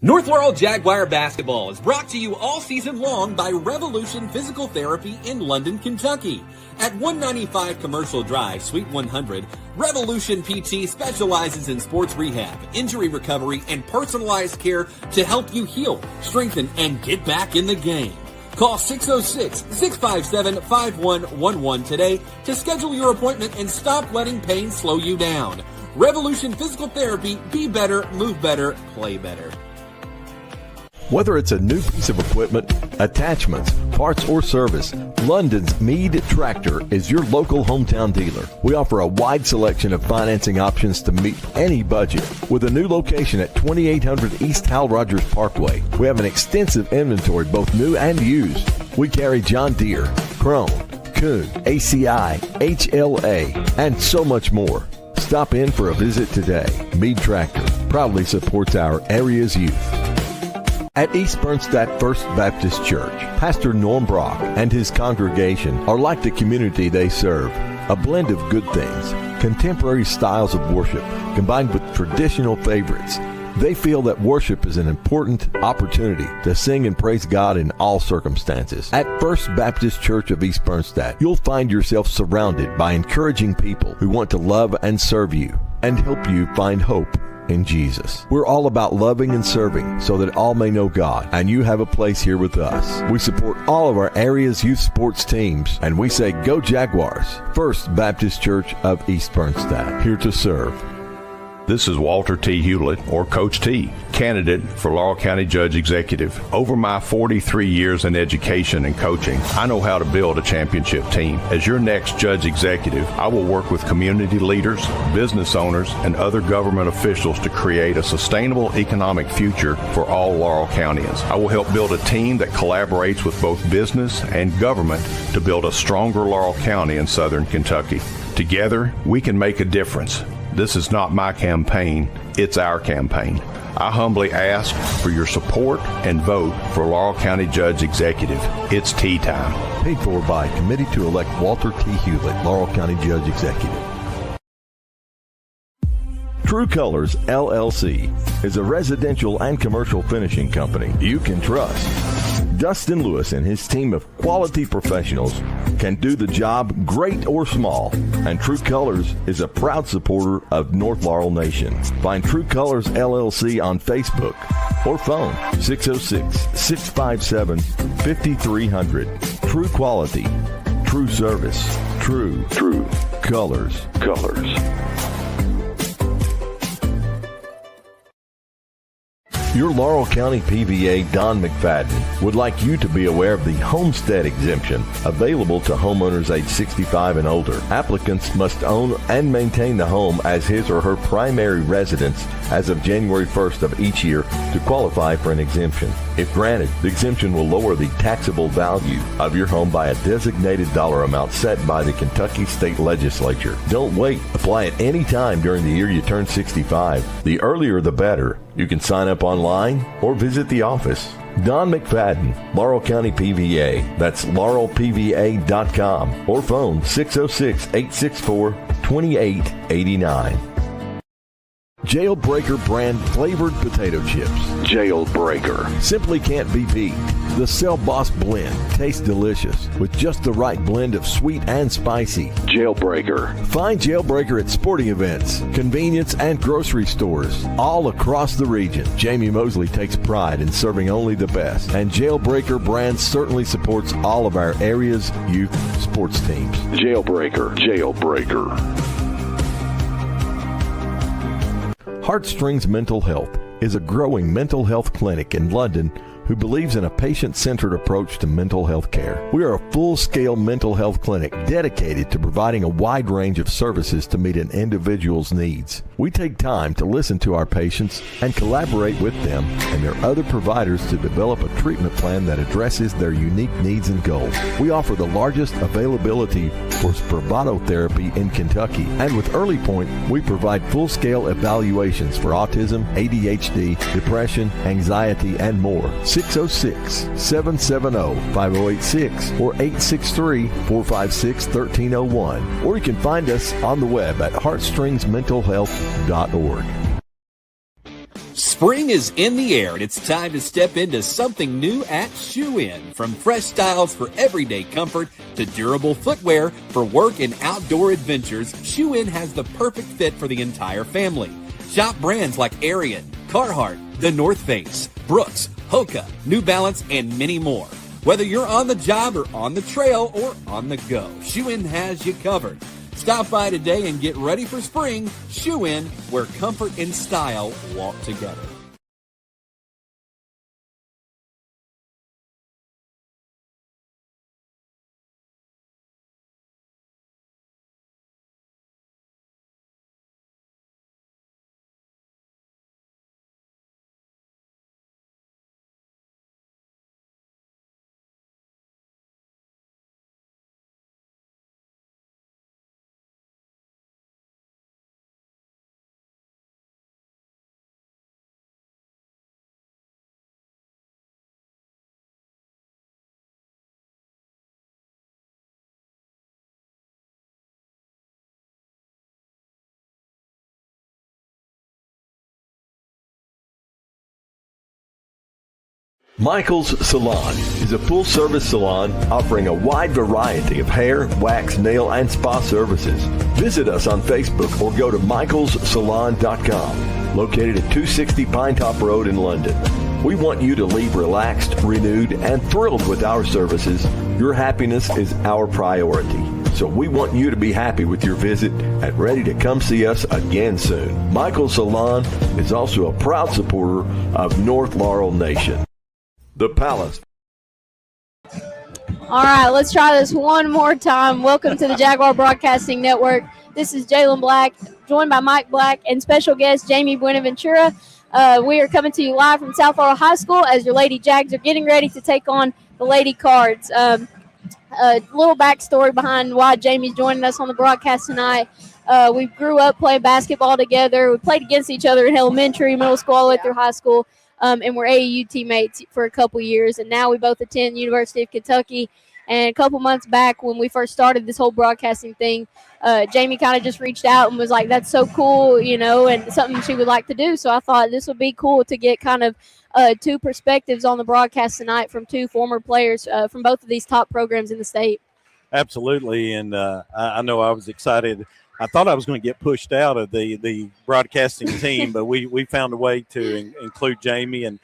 North Laurel Jaguar basketball is brought to you all season long by Revolution Physical Therapy in London, Kentucky. At 195 Commercial Drive, Suite 100, Revolution PT specializes in sports rehab, injury recovery, and personalized care to help you heal, strengthen, and get back in the game. Call 606-657-5111 today to schedule your appointment and stop letting pain slow you down. Revolution Physical Therapy, be better, move better, play better. Whether it's a new piece of equipment, attachments, parts, or service, London's Meade Tractor is your local hometown dealer. We offer a wide selection of financing options to meet any budget. With a new location at 2800 East Hal Rogers Parkway, we have an extensive inventory, both new and used. We carry John Deere, Krone, Kuhn, ACI, HLA, and so much more. Stop in for a visit today. Meade Tractor proudly supports our area's youth. At East Bernstadt First Baptist Church, Pastor Norm Brock and his congregation are like the community they serve, a blend of good things, contemporary styles of worship combined with traditional favorites. They feel that worship is an important opportunity to sing and praise God in all circumstances. At First Baptist Church of East Bernstadt, you'll find yourself surrounded by encouraging people who want to love and serve you and help you find hope in Jesus. We're all about loving and serving so that all may know God, and you have a place here with us. We support all of our area's youth sports teams, and we say go Jaguars. First Baptist Church of East Bernstadt, here to serve. This is Walter T. Hewlett, or Coach T, candidate for Laurel County Judge Executive. Over my 43 years in education and coaching, I know how to build a championship team. As your next Judge Executive, I will work with community leaders, business owners, and other government officials to create a sustainable economic future for all Laurel Countyans. I will help build a team that collaborates with both business and government to build a stronger Laurel County in southern Kentucky. Together, we can make a difference. This is not my campaign, it's our campaign. I humbly ask for your support and vote for Laurel County Judge Executive. It's tea time. Paid for by Committee to elect Walter T. Hewlett, Laurel County Judge Executive. True Colors, LLC, is a residential and commercial finishing company you can trust. Dustin Lewis and his team of quality professionals can do the job great or small, and True Colors is a proud supporter of North Laurel Nation. Find True Colors LLC on Facebook or phone 606-657-5300. True quality, true service, true colors. Your Laurel County PVA, Don McFadden, would like you to be aware of the homestead exemption available to homeowners age 65 and older. Applicants must own and maintain the home as his or her primary residence as of January 1st of each year to qualify for an exemption. If granted, the exemption will lower the taxable value of your home by a designated dollar amount set by the Kentucky State Legislature. Don't wait. Apply at any time during the year you turn 65. The earlier the better. You can sign up online or visit the office. Don McFadden, Laurel County PVA. That's laurelpva.com or phone 606-864-2889. Jailbreaker brand flavored potato chips. Jailbreaker. Simply can't be beat. The Cell Boss blend tastes delicious with just the right blend of sweet and spicy. Jailbreaker. Find Jailbreaker at sporting events, convenience, and grocery stores all across the region. Jamie Mosley takes pride in serving only the best, and Jailbreaker brand certainly supports all of our area's youth sports teams. Jailbreaker. Heartstrings Mental Health is a growing mental health clinic in London who believes in a patient-centered approach to mental health care. We are a full-scale mental health clinic dedicated to providing a wide range of services to meet an individual's needs. We take time to listen to our patients and collaborate with them and their other providers to develop a treatment plan that addresses their unique needs and goals. We offer the largest availability for Spravato therapy in Kentucky, and with Early Point, we provide full-scale evaluations for autism, ADHD, depression, anxiety, and more. 606-770-5086 or 863-456-1301. Or you can find us on the web at heartstringsmentalhealth.org. Spring is in the air, and it's time to step into something new at Shoe In. From fresh styles for everyday comfort to durable footwear for work and outdoor adventures, Shoe In has the perfect fit for the entire family. Shop brands like Ariat, Carhartt, The North Face, Brooks, Hoka, New Balance, and many more. Whether you're on the job or on the trail or on the go, Shoe In has you covered. Stop by today and get ready for spring. Shoe In, where comfort and style walk together. Michael's Salon is a full-service salon offering a wide variety of hair, wax, nail, and spa services. Visit us on Facebook or go to michaelssalon.com, located at 260 Pinetop Road in London. We want you to leave relaxed, renewed, and thrilled with our services. Your happiness is our priority. So we want you to be happy with your visit and ready to come see us again soon. Michael's Salon is also a proud supporter of North Laurel Nation. The Palace. All right, let's try this one more time. Welcome to the Jaguar Broadcasting Network. This is Jalen Black, joined by Mike Black and special guest Jamie Buenaventura. We are coming to you live from South Laurel High School as your Lady Jags are getting ready to take on the Lady Cards. A little backstory behind why Jamie's joining us on the broadcast tonight. We grew up playing basketball together. We played against each other in elementary, middle school, all the way through high school. And we're AAU teammates for a couple years, and now we both attend University of Kentucky. And a couple months back when we first started this whole broadcasting thing, Jamie kind of just reached out and was like, that's so cool, you know, and something she would like to do. So I thought this would be cool to get kind of two perspectives on the broadcast tonight from two former players from both of these top programs in the state. Absolutely, and I know I was excited. I thought I was going to get pushed out of the broadcasting team, but we found a way to include Jamie, and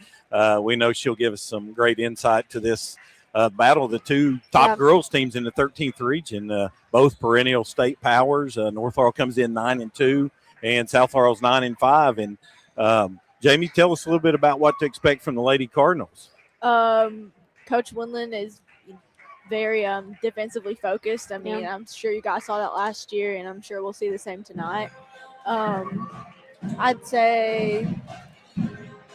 we know she'll give us some great insight to this battle of the two top girls teams in the 13th region, both perennial state powers. North Laurel comes in 9-2, and South Laurel's 9-5. And Jamie, tell us a little bit about what to expect from the Lady Cardinals. Coach Winland is very defensively focused. I mean, I'm sure you guys saw that last year, and I'm sure we'll see the same tonight. I'd say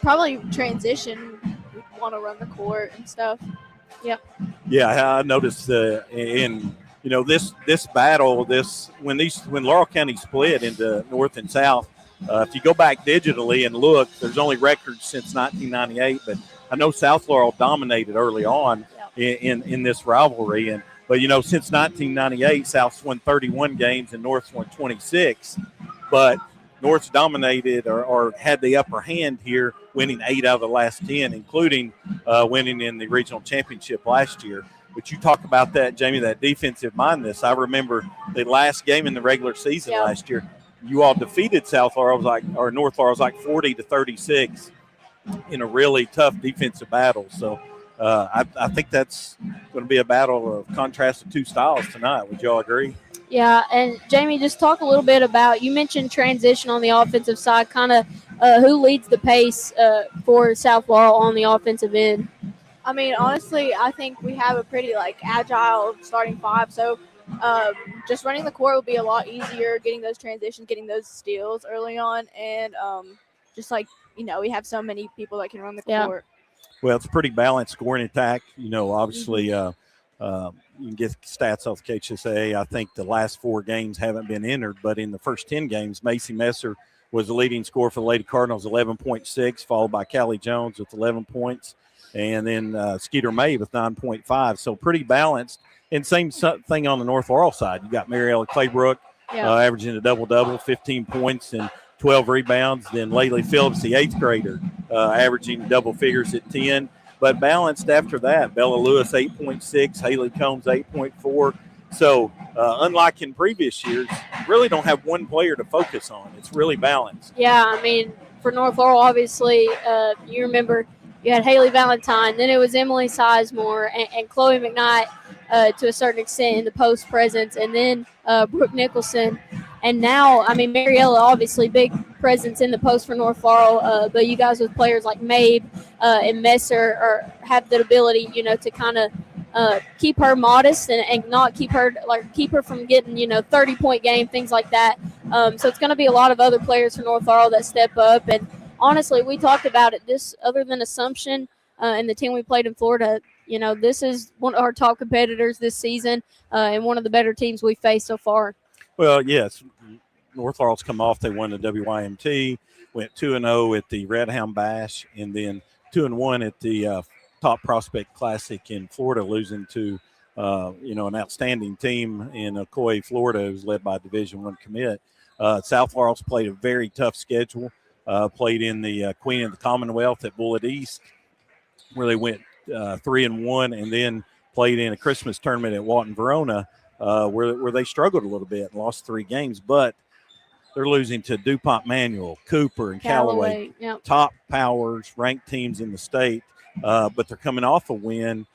probably transition. We want to run the court and stuff. Yep. Yeah, I noticed in this battle, when Laurel County split into North and South, if you go back digitally and look, there's only records since 1998, but I know South Laurel dominated early on in this rivalry, but since 1998, South's won 31 games and North's won 26, but North's dominated or had the upper hand here, winning 8 out of the last 10, including winning in the regional championship last year. But you talk about that, Jamie, that defensive mindedness. I remember the last game in the regular season last year. You all defeated North Laurel was like 40-36 in a really tough defensive battle. So I think that's going to be a battle of contrast of two styles tonight. Would you all agree? Yeah, and Jamie, just talk a little bit about, you mentioned transition on the offensive side, kind of who leads the pace for South Laurel on the offensive end? I mean, honestly, I think we have a pretty, agile starting five. So just running the court will be a lot easier, getting those transitions, getting those steals early on. And we have so many people that can run the court. Well, it's a pretty balanced scoring attack. Obviously you can get stats off KHSA. I think the last 4 games haven't been entered, but in the first 10 games, Macy Messer was the leading scorer for the Lady Cardinals, 11.6, followed by Callie Jones with 11 points, and then Skeeter May with 9.5. So pretty balanced. And same thing on the North Laurel side. You got Mariella Claybrook averaging a double-double, 15 points, and 12 rebounds. Then Laylee Phillips, the 8th grader, averaging double figures at 10. But balanced after that, Bella Lewis, 8.6, Haley Combs, 8.4. So unlike in previous years, really don't have one player to focus on. It's really balanced. Yeah, I mean, for North Laurel, obviously, you remember you had Haley Valentine, then it was Emily Sizemore and Chloe McKnight to a certain extent in the post presence, and then Brooke Nicholson. And now, I mean, Mariella, obviously, big presence in the post for North Laurel, but you guys with players like Mabe and Messer have the ability, to kind of keep her modest and not keep her from getting 30-point game, things like that. So it's going to be a lot of other players for North Laurel that step up. And honestly, we talked about it. This, other than Assumption and the team we played in Florida, this is one of our top competitors this season and one of the better teams we faced so far. Well, yes, North Laurel's come off. They won the WYMT, went 2-0 at the Red Hound Bash, and then 2-1 at the Top Prospect Classic in Florida, losing to an outstanding team in Ocoee, Florida, who's led by a Division I commit. South Laurel's played a very tough schedule. Played in the Queen of the Commonwealth at Bullitt East, where they went 3-1, and then played in a Christmas tournament at Walton Verona, where they struggled a little bit and lost 3 games, but they're losing to DuPont Manual, Cooper, and Callaway. Yep. Top powers, ranked teams in the state. But they're coming off a win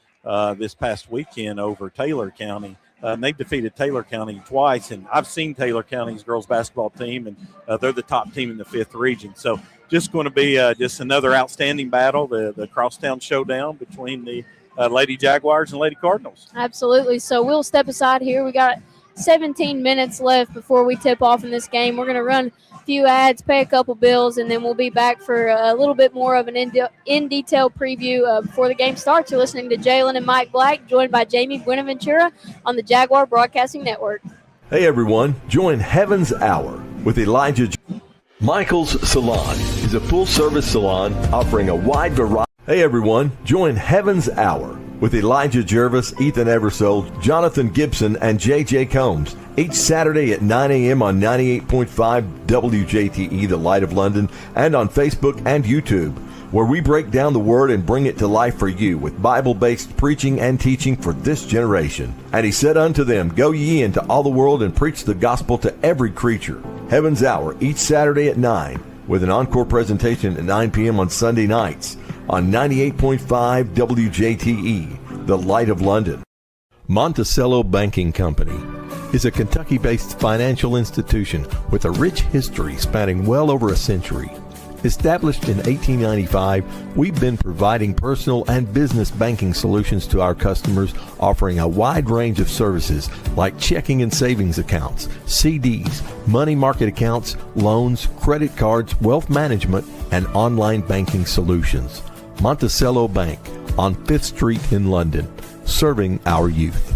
this past weekend over Taylor County. And they've defeated Taylor County twice, and I've seen Taylor County's girls basketball team, and they're the top team in the 5th region. So just going to be just another outstanding battle, the crosstown showdown between the Lady Jaguars and Lady Cardinals. Absolutely. So we'll step aside here. We got 17 minutes left before we tip off in this game. We're going to run a few ads, pay a couple bills, and then we'll be back for a little bit more of an in-detail preview before the game starts. You're listening to Jalen and Mike Black, joined by Jamie Buenaventura on the Jaguar Broadcasting Network. Hey everyone, join Heaven's Hour with Elijah. Michael's Salon is a full-service salon offering a wide variety. Hey everyone, join Heaven's Hour with Elijah Jervis, Ethan Eversole, Jonathan Gibson, and J.J. Combs each Saturday at 9 a.m. on 98.5 WJTE, The Light of London, and on Facebook and YouTube, where we break down the Word and bring it to life for you with Bible-based preaching and teaching for this generation. And he said unto them, Go ye into all the world and preach the gospel to every creature. Heaven's Hour each Saturday at 9, with an encore presentation at 9 p.m. on Sunday nights on 98.5 WJTE, The Light of London. Monticello Banking Company is a Kentucky-based financial institution with a rich history spanning well over a century. Established in 1895, we've been providing personal and business banking solutions to our customers, offering a wide range of services like checking and savings accounts, CDs, money market accounts, loans, credit cards, wealth management, and online banking solutions. Monticello Bank on 5th Street in London, serving our youth.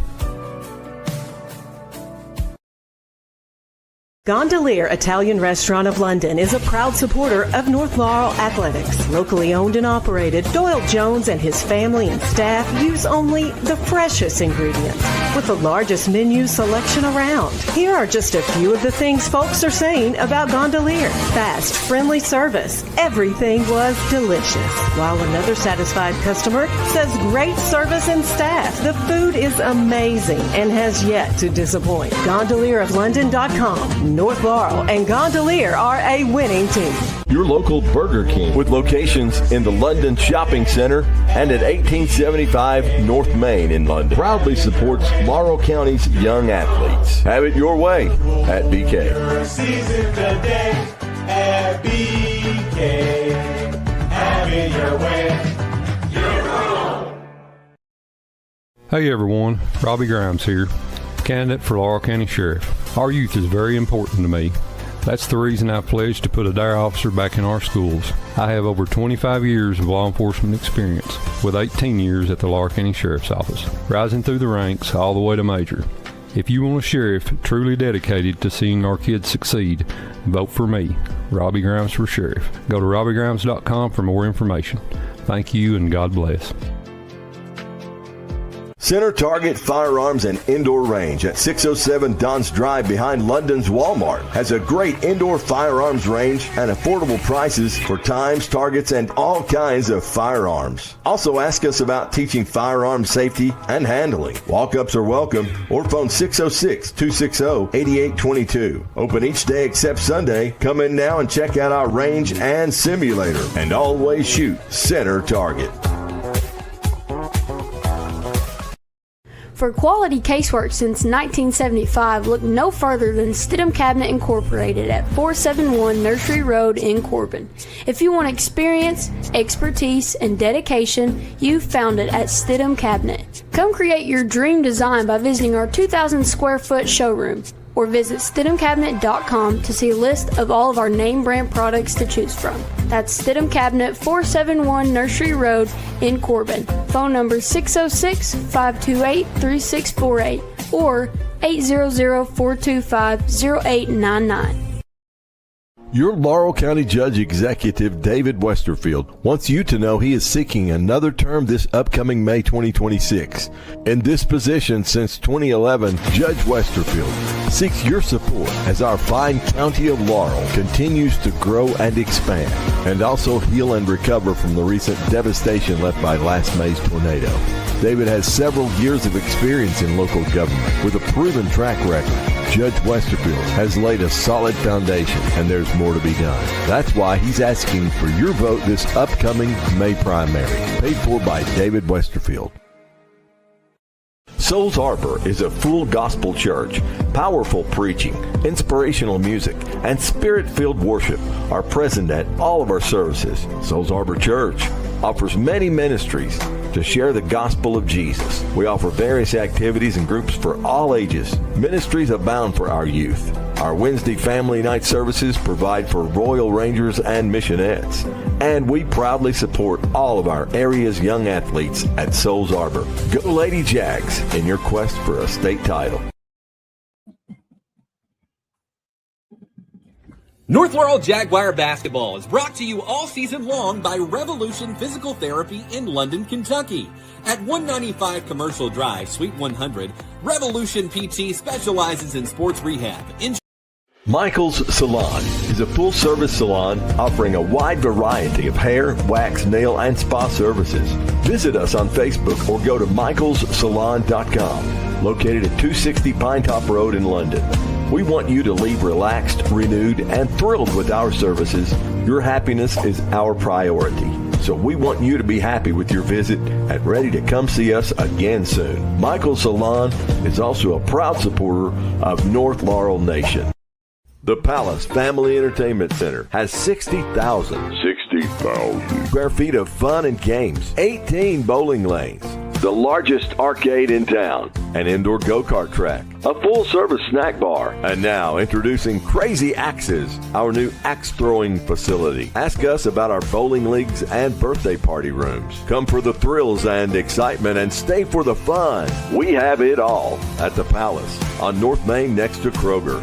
Gondolier Italian Restaurant of London is a proud supporter of North Laurel Athletics. Locally owned and operated, Doyle Jones and his family and staff use only the freshest ingredients with the largest menu selection around. Here are just a few of the things folks are saying about Gondolier. Fast, friendly service. Everything was delicious. While another satisfied customer says great service and staff. The food is amazing and has yet to disappoint. GondelierofLondon.com. North Laurel and Gondolier are a winning team. Your local Burger King with locations in the London Shopping Center and at 1875 North Main in London proudly supports Laurel County's young athletes. Have it your way at BK. At BK. Have it your way. Your own. Hey everyone, Robbie Grimes here, candidate for Laurel County Sheriff. Our youth is very important to me. That's the reason I pledged to put a DARE officer back in our schools. I have over 25 years of law enforcement experience, with 18 years at the Laurel County Sheriff's Office, rising through the ranks all the way to major. If you want a sheriff truly dedicated to seeing our kids succeed, vote for me, Robbie Grimes for Sheriff. Go to RobbieGrimes.com for more information. Thank you and God bless. Center Target Firearms and Indoor Range at 607 Don's Drive behind London's Walmart has a great indoor firearms range and affordable prices for times, targets, and all kinds of firearms. Also ask us about teaching firearm safety and handling. Walk-ups are welcome or phone 606-260-8822. Open each day except Sunday. Come in now and check out our range and simulator. And always shoot Center Target. For quality casework since 1975, look no further than Stidham Cabinet Incorporated at 471 Nursery Road in Corbin. If you want experience, expertise, and dedication, you've found it at Stidham Cabinet. Come create your dream design by visiting our 2,000 square foot showroom, or visit StidhamCabinet.com to see a list of all of our name brand products to choose from. That's Stidham Cabinet, 471 Nursery Road in Corbin. Phone number 606-528-3648 or 800-425-0899. Your Laurel County Judge Executive David Westerfield wants you to know he is seeking another term this upcoming May 2026. In this position since 2011, Judge Westerfield seeks your support as our fine county of Laurel continues to grow and expand, and also heal and recover from the recent devastation left by last May's tornado. David has several years of experience in local government with a proven track record. Judge Westerfield has laid a solid foundation, and there's more to be done. That's why he's asking for your vote this upcoming May primary, paid for by David Westerfield. Souls Harbor is a full gospel church. Powerful preaching, inspirational music, and spirit-filled worship are present at all of our services. Souls Harbor Church offers many ministries to share the gospel of Jesus. We offer various activities and groups for all ages. Ministries abound for our youth. Our Wednesday family night services provide for Royal Rangers and Missionettes. And we proudly support all of our area's young athletes at Souls Harbor. Go Lady Jags in your quest for a state title. North Laurel Jaguar basketball is brought to you all season long by Revolution Physical Therapy in London, Kentucky. At 195 Commercial Drive, Suite 100, Revolution PT specializes in sports rehab. Michael's Salon is a full-service salon offering a wide variety of hair, wax, nail, and spa services. Visit us on Facebook or go to michaelssalon.com, located at 260 Pinetop Road in London. We want you to leave relaxed, renewed, and thrilled with our services. Your happiness is our priority. So we want you to be happy with your visit and ready to come see us again soon. Michael's Salon is also a proud supporter of North Laurel Nation. The Palace Family Entertainment Center has 60,000 square feet of fun and games, 18 bowling lanes, the largest arcade in town, an indoor go-kart track, a full-service snack bar, and now introducing Crazy Axes, our new axe-throwing facility. Ask us about our bowling leagues and birthday party rooms. Come for the thrills and excitement and stay for the fun. We have it all at the Palace on North Main next to Kroger.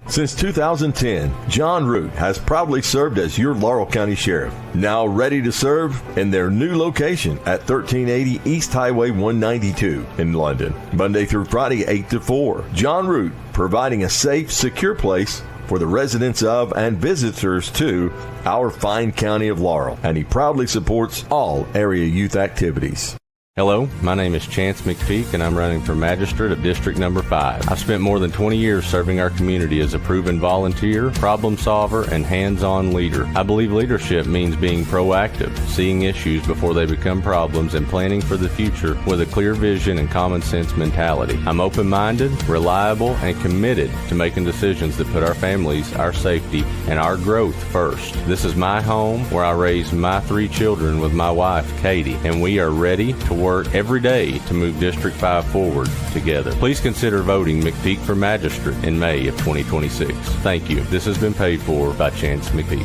Since 2010, John Root has proudly served as your Laurel County Sheriff, now ready to serve in their new location at 1380 East Highway 192 in London, Monday through Friday 8 to 4. John Root, providing a safe, secure place for the residents of and visitors to our fine county of Laurel, and he proudly supports all area youth activities. Hello, my name is Chance McPeak, and I'm running for Magistrate of District Number 5. I've spent more than 20 years serving our community as a proven volunteer, problem solver, and hands-on leader. I believe leadership means being proactive, seeing issues before they become problems, and planning for the future with a clear vision and common sense mentality. I'm open-minded, reliable, and committed to making decisions that put our families, our safety, and our growth first. This is my home where I raised my 3 children with my wife, Katie, and we are ready to work every day to move District 5 forward together. Please consider voting McPeak for Magistrate in May of 2026. Thank you. This has been paid for by Chance McPeak.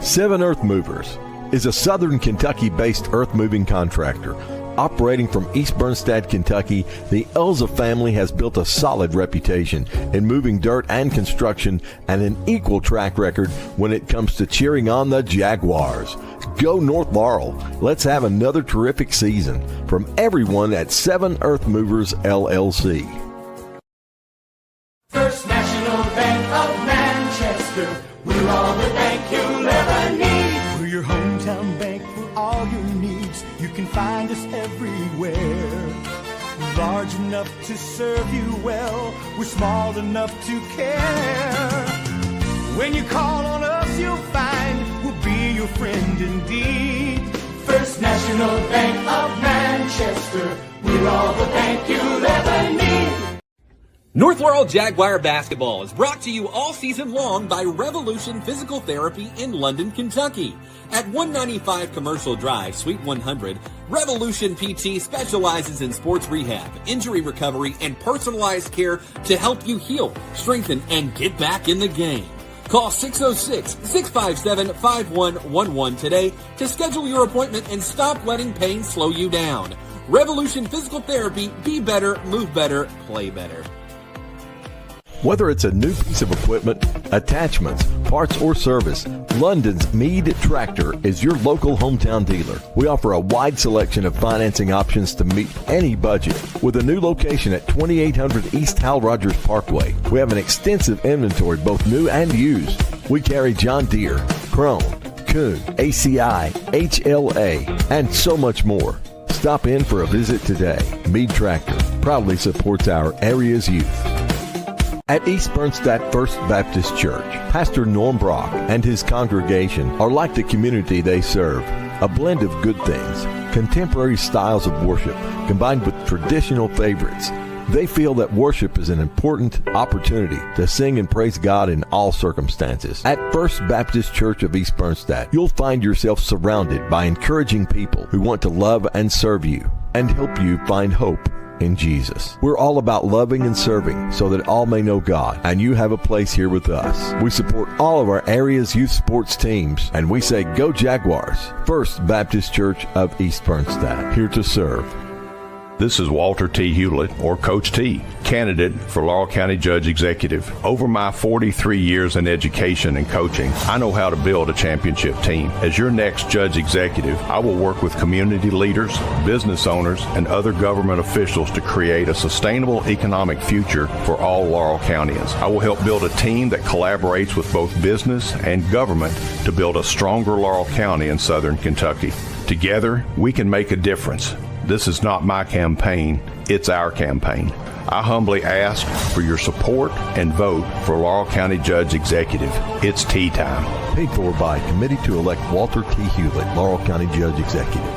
7 Earth Movers is a southern Kentucky-based earth-moving contractor. Operating from East Bernstad, Kentucky, the Elza family has built a solid reputation in moving dirt and construction and an equal track record when it comes to cheering on the Jaguars. Go North Laurel. Let's have another terrific season. From everyone at 7 Earth Movers LLC. First National Bank of Manchester, we're all the bank you'll ever need. We're your hometown bank for all your needs. You can find us everywhere. Large enough to serve you well, we're small enough to care. When you call on us, you'll find we'll be your friend indeed. First National Bank of Manchester, we're all the bank you'll ever need. North Laurel Jaguar basketball is brought to you all season long by Revolution Physical Therapy in London, Kentucky. At 195 Commercial Drive, Suite 100, Revolution PT specializes in sports rehab, injury recovery, and personalized care to help you heal, strengthen, and get back in the game. Call 606-657-5111 today to schedule your appointment and stop letting pain slow you down. Revolution Physical Therapy, be better, move better, play better. Whether it's a new piece of equipment, attachments, parts, or service, London's Meade Tractor is your local hometown dealer. We offer a wide selection of financing options to meet any budget. With a new location at 2800 East Hal Rogers Parkway, we have an extensive inventory, both new and used. We carry John Deere, Krone, Kuhn, ACI, HLA, and so much more. Stop in for a visit today. Meade Tractor proudly supports our area's youth. At East Bernstadt First Baptist Church, Pastor Norm Brock and his congregation are like the community they serve, a blend of good things, contemporary styles of worship combined with traditional favorites. They feel that worship is an important opportunity to sing and praise God in all circumstances. At First Baptist Church of East Bernstadt, you'll find yourself surrounded by encouraging people who want to love and serve you and help you find hope in Jesus. We're all about loving and serving so that all may know God, and you have a place here with us. We support all of our area's youth sports teams, and we say go Jaguars. First Baptist Church of East Bernstadt, here to serve. This is Walter T. Hewlett, or Coach T, candidate for Laurel County Judge Executive. Over my 43 years in education and coaching, I know how to build a championship team. As your next Judge Executive, I will work with community leaders, business owners, and other government officials to create a sustainable economic future for all Laurel Countyans. I will help build a team that collaborates with both business and government to build a stronger Laurel County in southern Kentucky. Together, we can make a difference. This is not my campaign, it's our campaign. I humbly ask for your support and vote for Laurel County Judge Executive. It's tea time. Paid for by Committee to elect Walter T. Hewlett, Laurel County Judge Executive.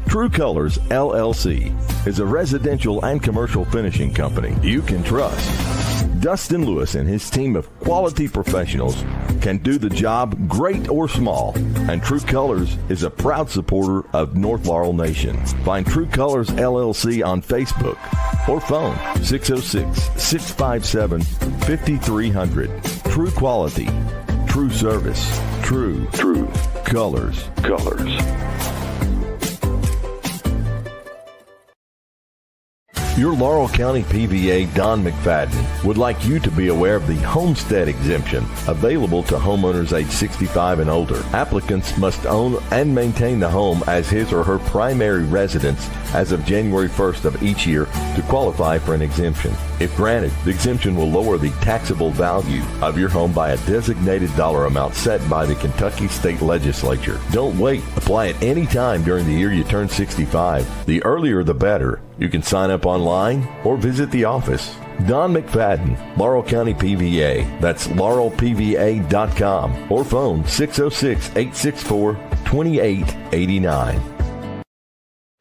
True Colors LLC is a residential and commercial finishing company you can trust. Dustin Lewis and his team of quality professionals can do the job great or small, and True Colors is a proud supporter of North Laurel Nation. Find True Colors LLC on Facebook or phone 606-657-5300. True quality, true service, true colors. Your Laurel County PVA, Don McFadden, would like you to be aware of the homestead exemption available to homeowners age 65 and older. Applicants must own and maintain the home as his or her primary residence as of January 1st of each year to qualify for an exemption. If granted, the exemption will lower the taxable value of your home by a designated dollar amount set by the Kentucky State Legislature. Don't wait. Apply at any time during the year you turn 65. The earlier the better. You can sign up online or visit the office. Don McFadden, Laurel County PVA. That's laurelpva.com or phone 606-864-2889.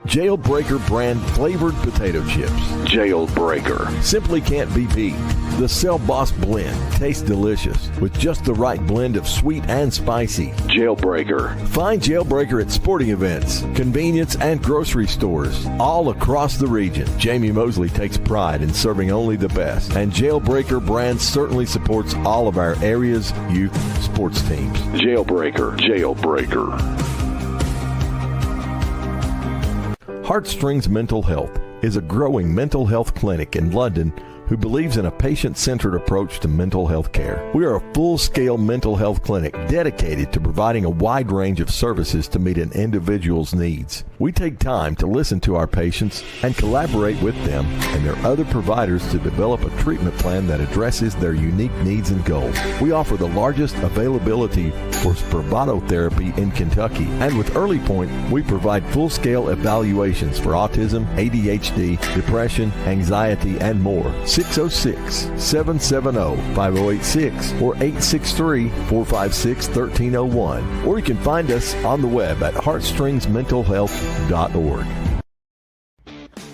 Jailbreaker brand flavored potato chips. Jailbreaker. Simply can't be beat. The Cell Boss blend tastes delicious with just the right blend of sweet and spicy. Jailbreaker. Find Jailbreaker at sporting events, convenience, and grocery stores all across the region. Jamie Mosley takes pride in serving only the best, and Jailbreaker brand certainly supports all of our area's youth sports teams. Jailbreaker. Heartstrings Mental Health is a growing mental health clinic in London who believes in a patient-centered approach to mental health care. We are a full-scale mental health clinic dedicated to providing a wide range of services to meet an individual's needs. We take time to listen to our patients and collaborate with them and their other providers to develop a treatment plan that addresses their unique needs and goals. We offer the largest availability for Spravato therapy in Kentucky, and with Early Point, we provide full-scale evaluations for autism, ADHD, depression, anxiety, and more. 606-770-5086 or 863-456-1301. Or you can find us on the web at heartstringsmentalhealth.org.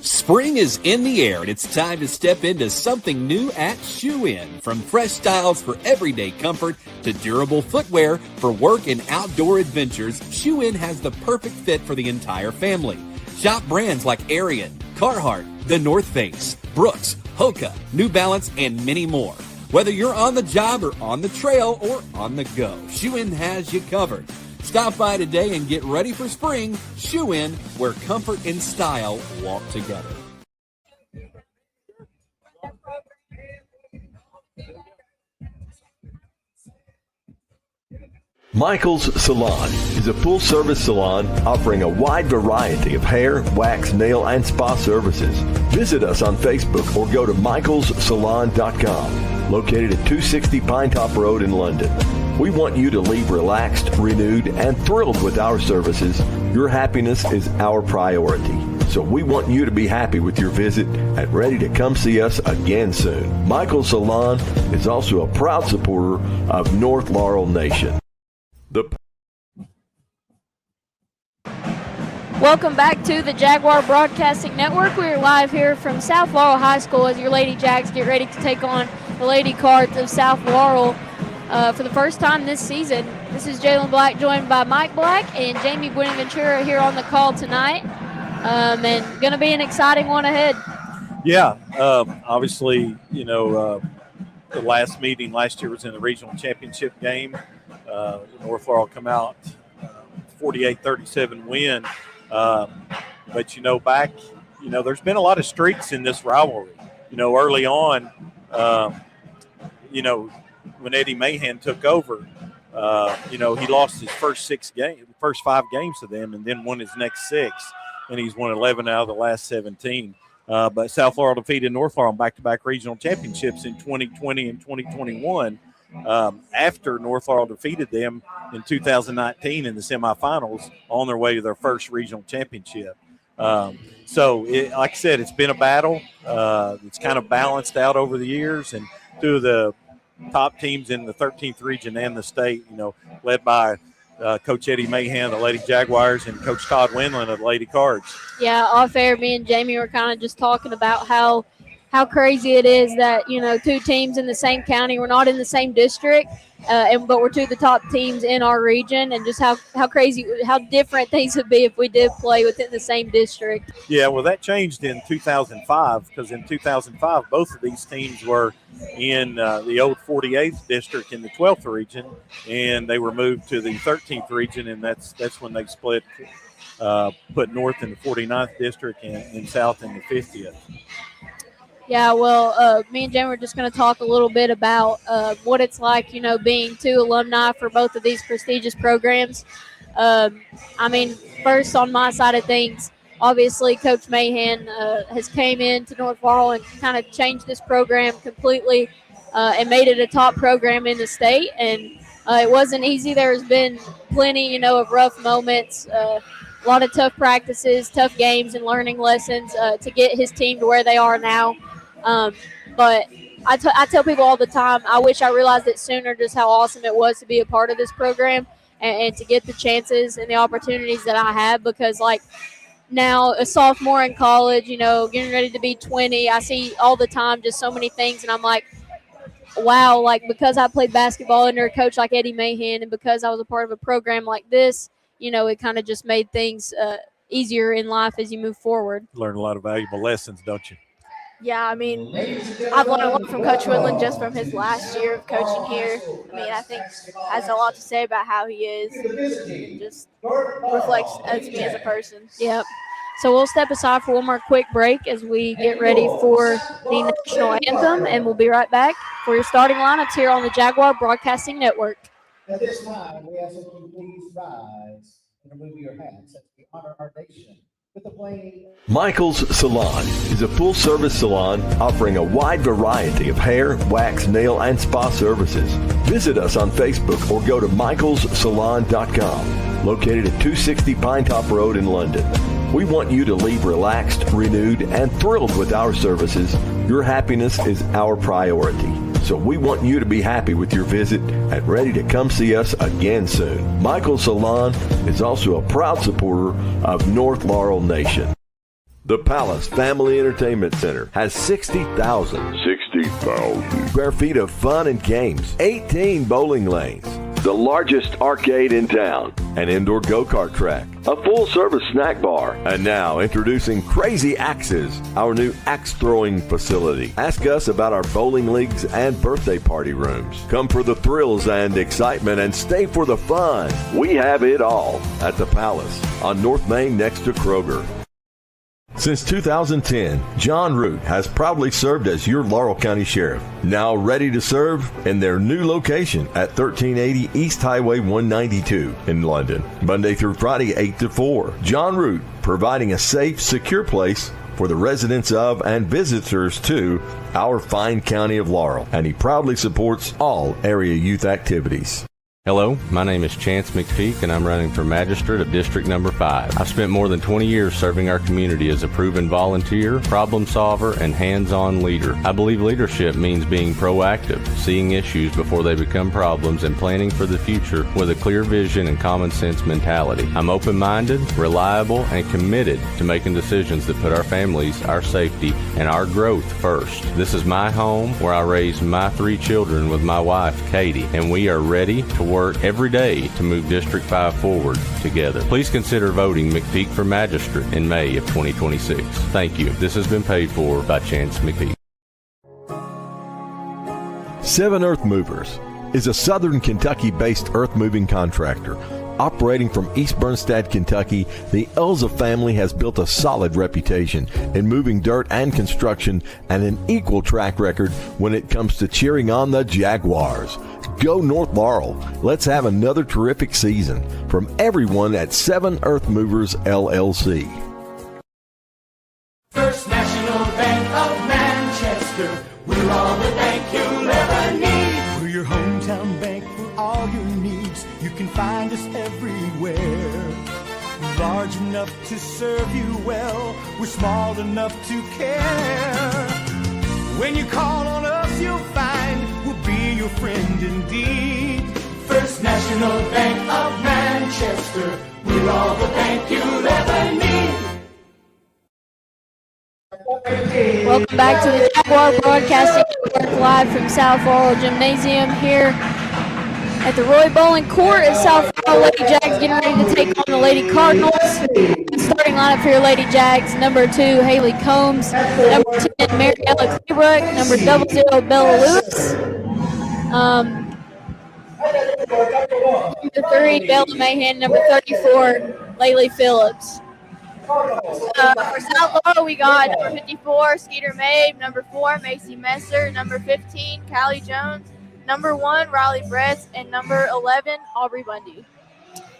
Spring is in the air, and it's time to step into something new at Shoe In. From fresh styles for everyday comfort to durable footwear for work and outdoor adventures, Shoe In has the perfect fit for the entire family. Shop brands like Ariat, Carhartt, The North Face, Brooks, Hoka, New Balance, and many more. Whether you're on the job or on the trail or on the go, Shoe In has you covered. Stop by today and get ready for spring. Shoe In, where comfort and style walk together. Michael's Salon is a full-service salon offering a wide variety of hair, wax, nail, and spa services. Visit us on Facebook or go to michaelssalon.com, located at 260 Pinetop Road in London. We want you to leave relaxed, renewed, and thrilled with our services. Your happiness is our priority. So we want you to be happy with your visit and ready to come see us again soon. Michael's Salon is also a proud supporter of North Laurel Nation. Welcome back to the Jaguar Broadcasting Network. We are live here from South Laurel High School as your Lady Jags get ready to take on the Lady Cards of South Laurel for the first time this season. This is Jalen Black joined by Mike Black and Jamie Buenaventura here on the call tonight. And going to be an exciting one ahead. Yeah, obviously, the last meeting last year was in the regional championship game. North Laurel come out 48-37 win. But, back, there's been a lot of streaks in this rivalry. Early on, when Eddie Mahan took over, he lost his first 5 games to them and then won his next 6. And he's won 11 out of the last 17. But South Laurel defeated North Laurel in back-to-back regional championships in 2020 and 2021. After North Laurel defeated them in 2019 in the semifinals on their way to their first regional championship. Like I said, it's been a battle. It's kind of balanced out over the years, and two of the top teams in the 13th region and the state, led by Coach Eddie Mahan, the Lady Jaguars, and Coach Todd Windland of the Lady Cards. Yeah, off air, me and Jamie were kind of just talking about how crazy it is that, two teams in the same county, we're not in the same district, but we're two of the top teams in our region, and just how crazy, how different things would be if we did play within the same district. Yeah, well, that changed in 2005, because in 2005, both of these teams were in the old 48th district in the 12th region, and they were moved to the 13th region, and that's when they split, put North in the 49th district and South in the 50th. Yeah, well, me and Jen were just going to talk a little bit about what it's like, being two alumni for both of these prestigious programs. First on my side of things, obviously Coach Mahan has came into North Laurel and kind of changed this program completely and made it a top program in the state. And it wasn't easy. There's been plenty, of rough moments, a lot of tough practices, tough games, and learning lessons to get his team to where they are now. But I tell people all the time, I wish I realized it sooner just how awesome it was to be a part of this program and to get the chances and the opportunities that I have, because now a sophomore in college, getting ready to be 20, I see all the time just so many things, and I'm like, wow, because I played basketball under a coach like Eddie Mahan and because I was a part of a program like this, it kind of just made things easier in life as you move forward. Learn a lot of valuable lessons, don't you? Yeah, I've learned a lot from Coach Woodland just from his last year of coaching here. I think has a lot to say about how he is and just reflects as me as a person. Yep. So we'll step aside for one more quick break as we get ready for the national anthem, and we'll be right back for your starting lineups here on the Jaguar Broadcasting Network. At this time, we ask that you please rise and remove your hats as we honor our nation with the plain. Michael's Salon is a full-service salon offering a wide variety of hair, wax, nail, and spa services. Visit us on Facebook or go to michaelssalon.com, located at 260 Pinetop Road in London. We want you to leave relaxed, renewed, and thrilled with our services. Your happiness is our priority. So we want you to be happy with your visit and ready to come see us again soon. Michael's Salon is also a proud supporter of North Laurel Nation. The Palace Family Entertainment Center has 60,000 square feet of fun and games, 18 bowling lanes, the largest arcade in town, an indoor go-kart track, a full-service snack bar, and now introducing Crazy Axes, our new axe-throwing facility. Ask us about our bowling leagues and birthday party rooms. Come for the thrills and excitement and stay for the fun. We have it all at the Palace on North Main next to Kroger. Since 2010, John Root has proudly served as your Laurel County Sheriff, now ready to serve in their new location at 1380 East Highway 192 in London, Monday through Friday 8 to 4. John Root, providing a safe, secure place for the residents of and visitors to our fine county of Laurel, and he proudly supports all area youth activities. Hello, my name is Chance McPeak, and I'm running for Magistrate of District Number 5. I've spent more than 20 years serving our community as a proven volunteer, problem solver, and hands-on leader. I believe leadership means being proactive, seeing issues before they become problems, and planning for the future with a clear vision and common sense mentality. I'm open-minded, reliable, and committed to making decisions that put our families, our safety, and our growth first. This is my home where I raised my 3 children with my wife, Katie, and we are ready to work every day to move District 5 forward together. Please consider voting McPeak for Magistrate in May of 2026. Thank you. This has been paid for by Chance McPeak. Seven Earth Movers is a southern Kentucky-based earth-moving contractor. Operating from East Bernstad, Kentucky, the Elza family has built a solid reputation in moving dirt and construction and an equal track record when it comes to cheering on the Jaguars. Go North Laurel. Let's have another terrific season. From everyone at Seven Earth Movers, LLC. First National Bank of Manchester, we're all the bank you'll ever need. We're your hometown bank for all your needs. You can find us everywhere. We're large enough to serve you well. We're small enough to care. When you call on us, you'll find we'll be your friend indeed. First National Bank of Manchester, we're all the bank you'll ever need. Welcome back to the Jaguar Broadcasting Network live from South Laurel Gymnasium here at the Roy Bowling Court at South Laurel. Lady Jags getting ready to take on the Lady Cardinals. Starting lineup for your Lady Jags: number 2, Haley Combs; number 10, Mariella Cleybrook; number 00, Bella Lewis; number 3, Bella Mahan; number 34, Laylee Phillips. For South Laurel, we got number 54, Skeeter Mabe; number 4, Macy Messer; number 15, Callie Jones; number 1, Riley Bress; and number 11, Aubrey Bundy.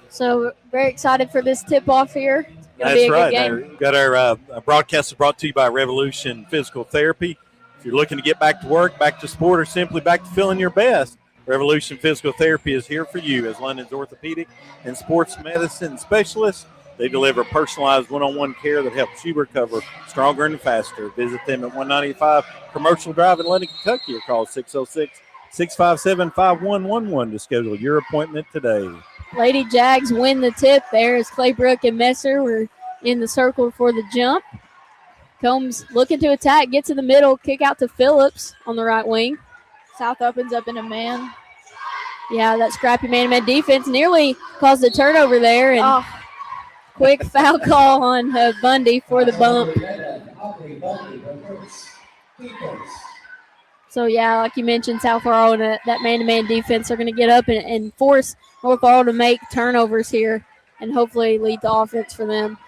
So very excited for this tip-off here. That's right. We've got our broadcast is brought to you by Revolution Physical Therapy. If you're looking to get back to work, back to sport, or simply back to feeling your best, Revolution Physical Therapy is here for you as London's orthopedic and sports medicine specialist. They deliver personalized one-on-one care that helps you recover stronger and faster. Visit them at 195 Commercial Drive in London, Kentucky, or call 606-657-5111 to schedule your appointment today. Lady Jags win the tip there as Claybrook and Messer were in the circle for the jump. Combs looking to attack, gets in the middle, kick out to Phillips on the right wing. South opens up in a man. Yeah, that scrappy man-to-man defense nearly caused a turnover there, and quick foul call on Bundy for the bump. So, yeah, like you mentioned, South Laurel and that man-to-man defense are going to get up and force North Laurel to make turnovers here and hopefully lead the offense for them.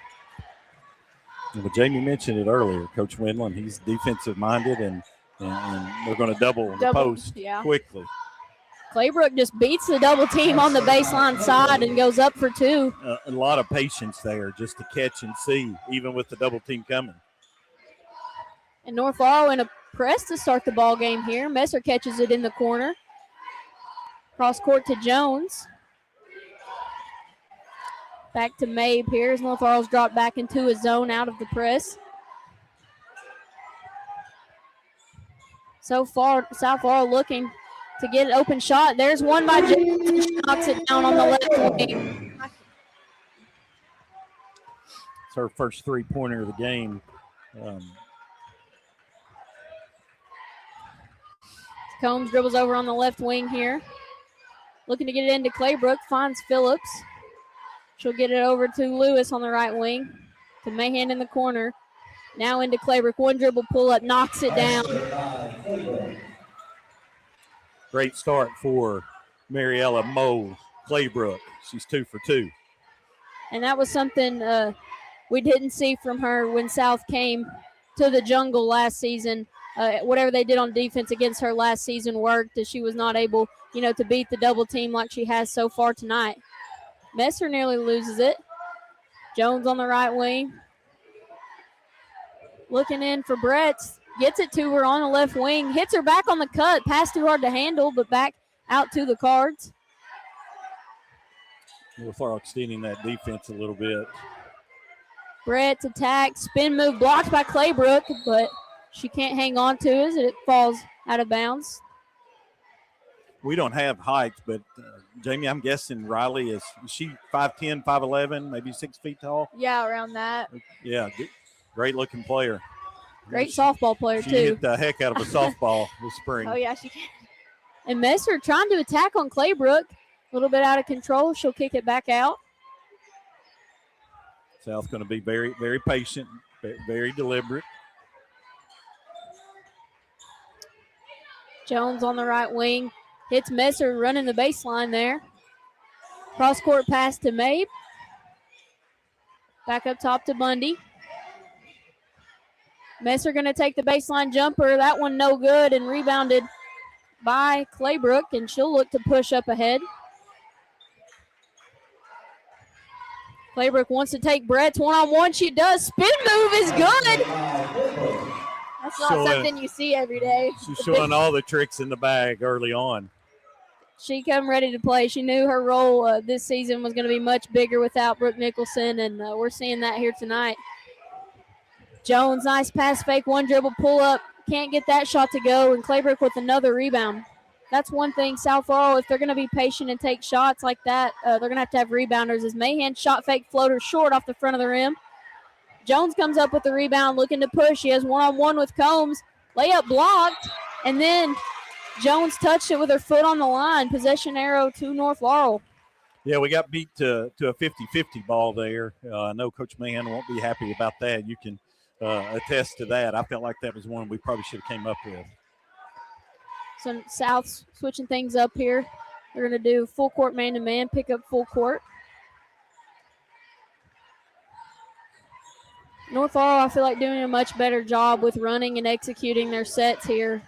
Well, Jamie mentioned it earlier. Coach Windland, he's defensive minded, and they're going to double the post quickly. Claybrook just beats the double team on the baseline side and goes up for two. A lot of patience there just to catch and see, even with the double team coming. And North Laurel in a press to start the ball game here. Messer catches it in the corner. Cross court to Jones. Back to Mabe here as North Laurel's dropped back into a zone out of the press. So far, South Laurel looking to get an open shot. There's one by Jones. She knocks it down on the left wing. It's her first three-pointer of the game. Combs dribbles over on the left wing here. Looking to get it into Claybrook. Finds Phillips. She'll get it over to Lewis on the right wing. To Mahan in the corner. Now into Claybrook. One dribble pull up. Knocks it down. Great start for Mariella Moe Claybrook. She's 2 for 2. And that was something we didn't see from her when South came to the Jungle last season. Whatever they did on defense against her last season worked, as she was not able, to beat the double team like she has so far tonight. Messer nearly loses it. Jones on the right wing. Looking in for Bretts. Gets it to her on the left wing. Hits her back on the cut. Pass too hard to handle, but back out to the Cards. North Laurel extending that defense a little bit. Bretts attack. Spin move blocked by Claybrook, but she can't hang on to it as it falls out of bounds. We don't have height, but Jamie, I'm guessing Riley is she 5'10", 5'11", maybe 6 feet tall? Yeah, around that. Yeah, great looking player. Great softball player, she too. She hit the heck out of a softball this spring. Oh, yeah, she can. And Messer trying to attack on Claybrook. A little bit out of control. She'll kick it back out. South going to be very, very patient, very deliberate. Jones on the right wing. Hits Messer running the baseline there. Cross-court pass to Mabe. Back up top to Bundy. Messer going to take the baseline jumper. That one no good and rebounded by Claybrook, and she'll look to push up ahead. Claybrook wants to take Brett's one-on-one. She does. Spin move is good. That's not something you see every day. She's showing all the tricks in the bag early on. She come ready to play. She knew her role this season was going to be much bigger without Brooke Nicholson, and we're seeing that here tonight. Jones, nice pass fake, one dribble pull up. Can't get that shot to go, and Claybrook with another rebound. That's one thing, South Laurel, if they're going to be patient and take shots like that, they're going to have rebounders. As Mahan shot fake floater short off the front of the rim. Jones comes up with the rebound, looking to push. She has one-on-one with Combs. Layup blocked, and then Jones touched it with her foot on the line. Possession arrow to North Laurel. Yeah, we got beat to a 50-50 ball there. I know Coach Mahan won't be happy about that. You can attest to that. I felt like that was one we probably should have came up with. So South switching things up here. They're going to do full court man-to-man, pick up full court. North Laurel, I feel like, doing a much better job with running and executing their sets here.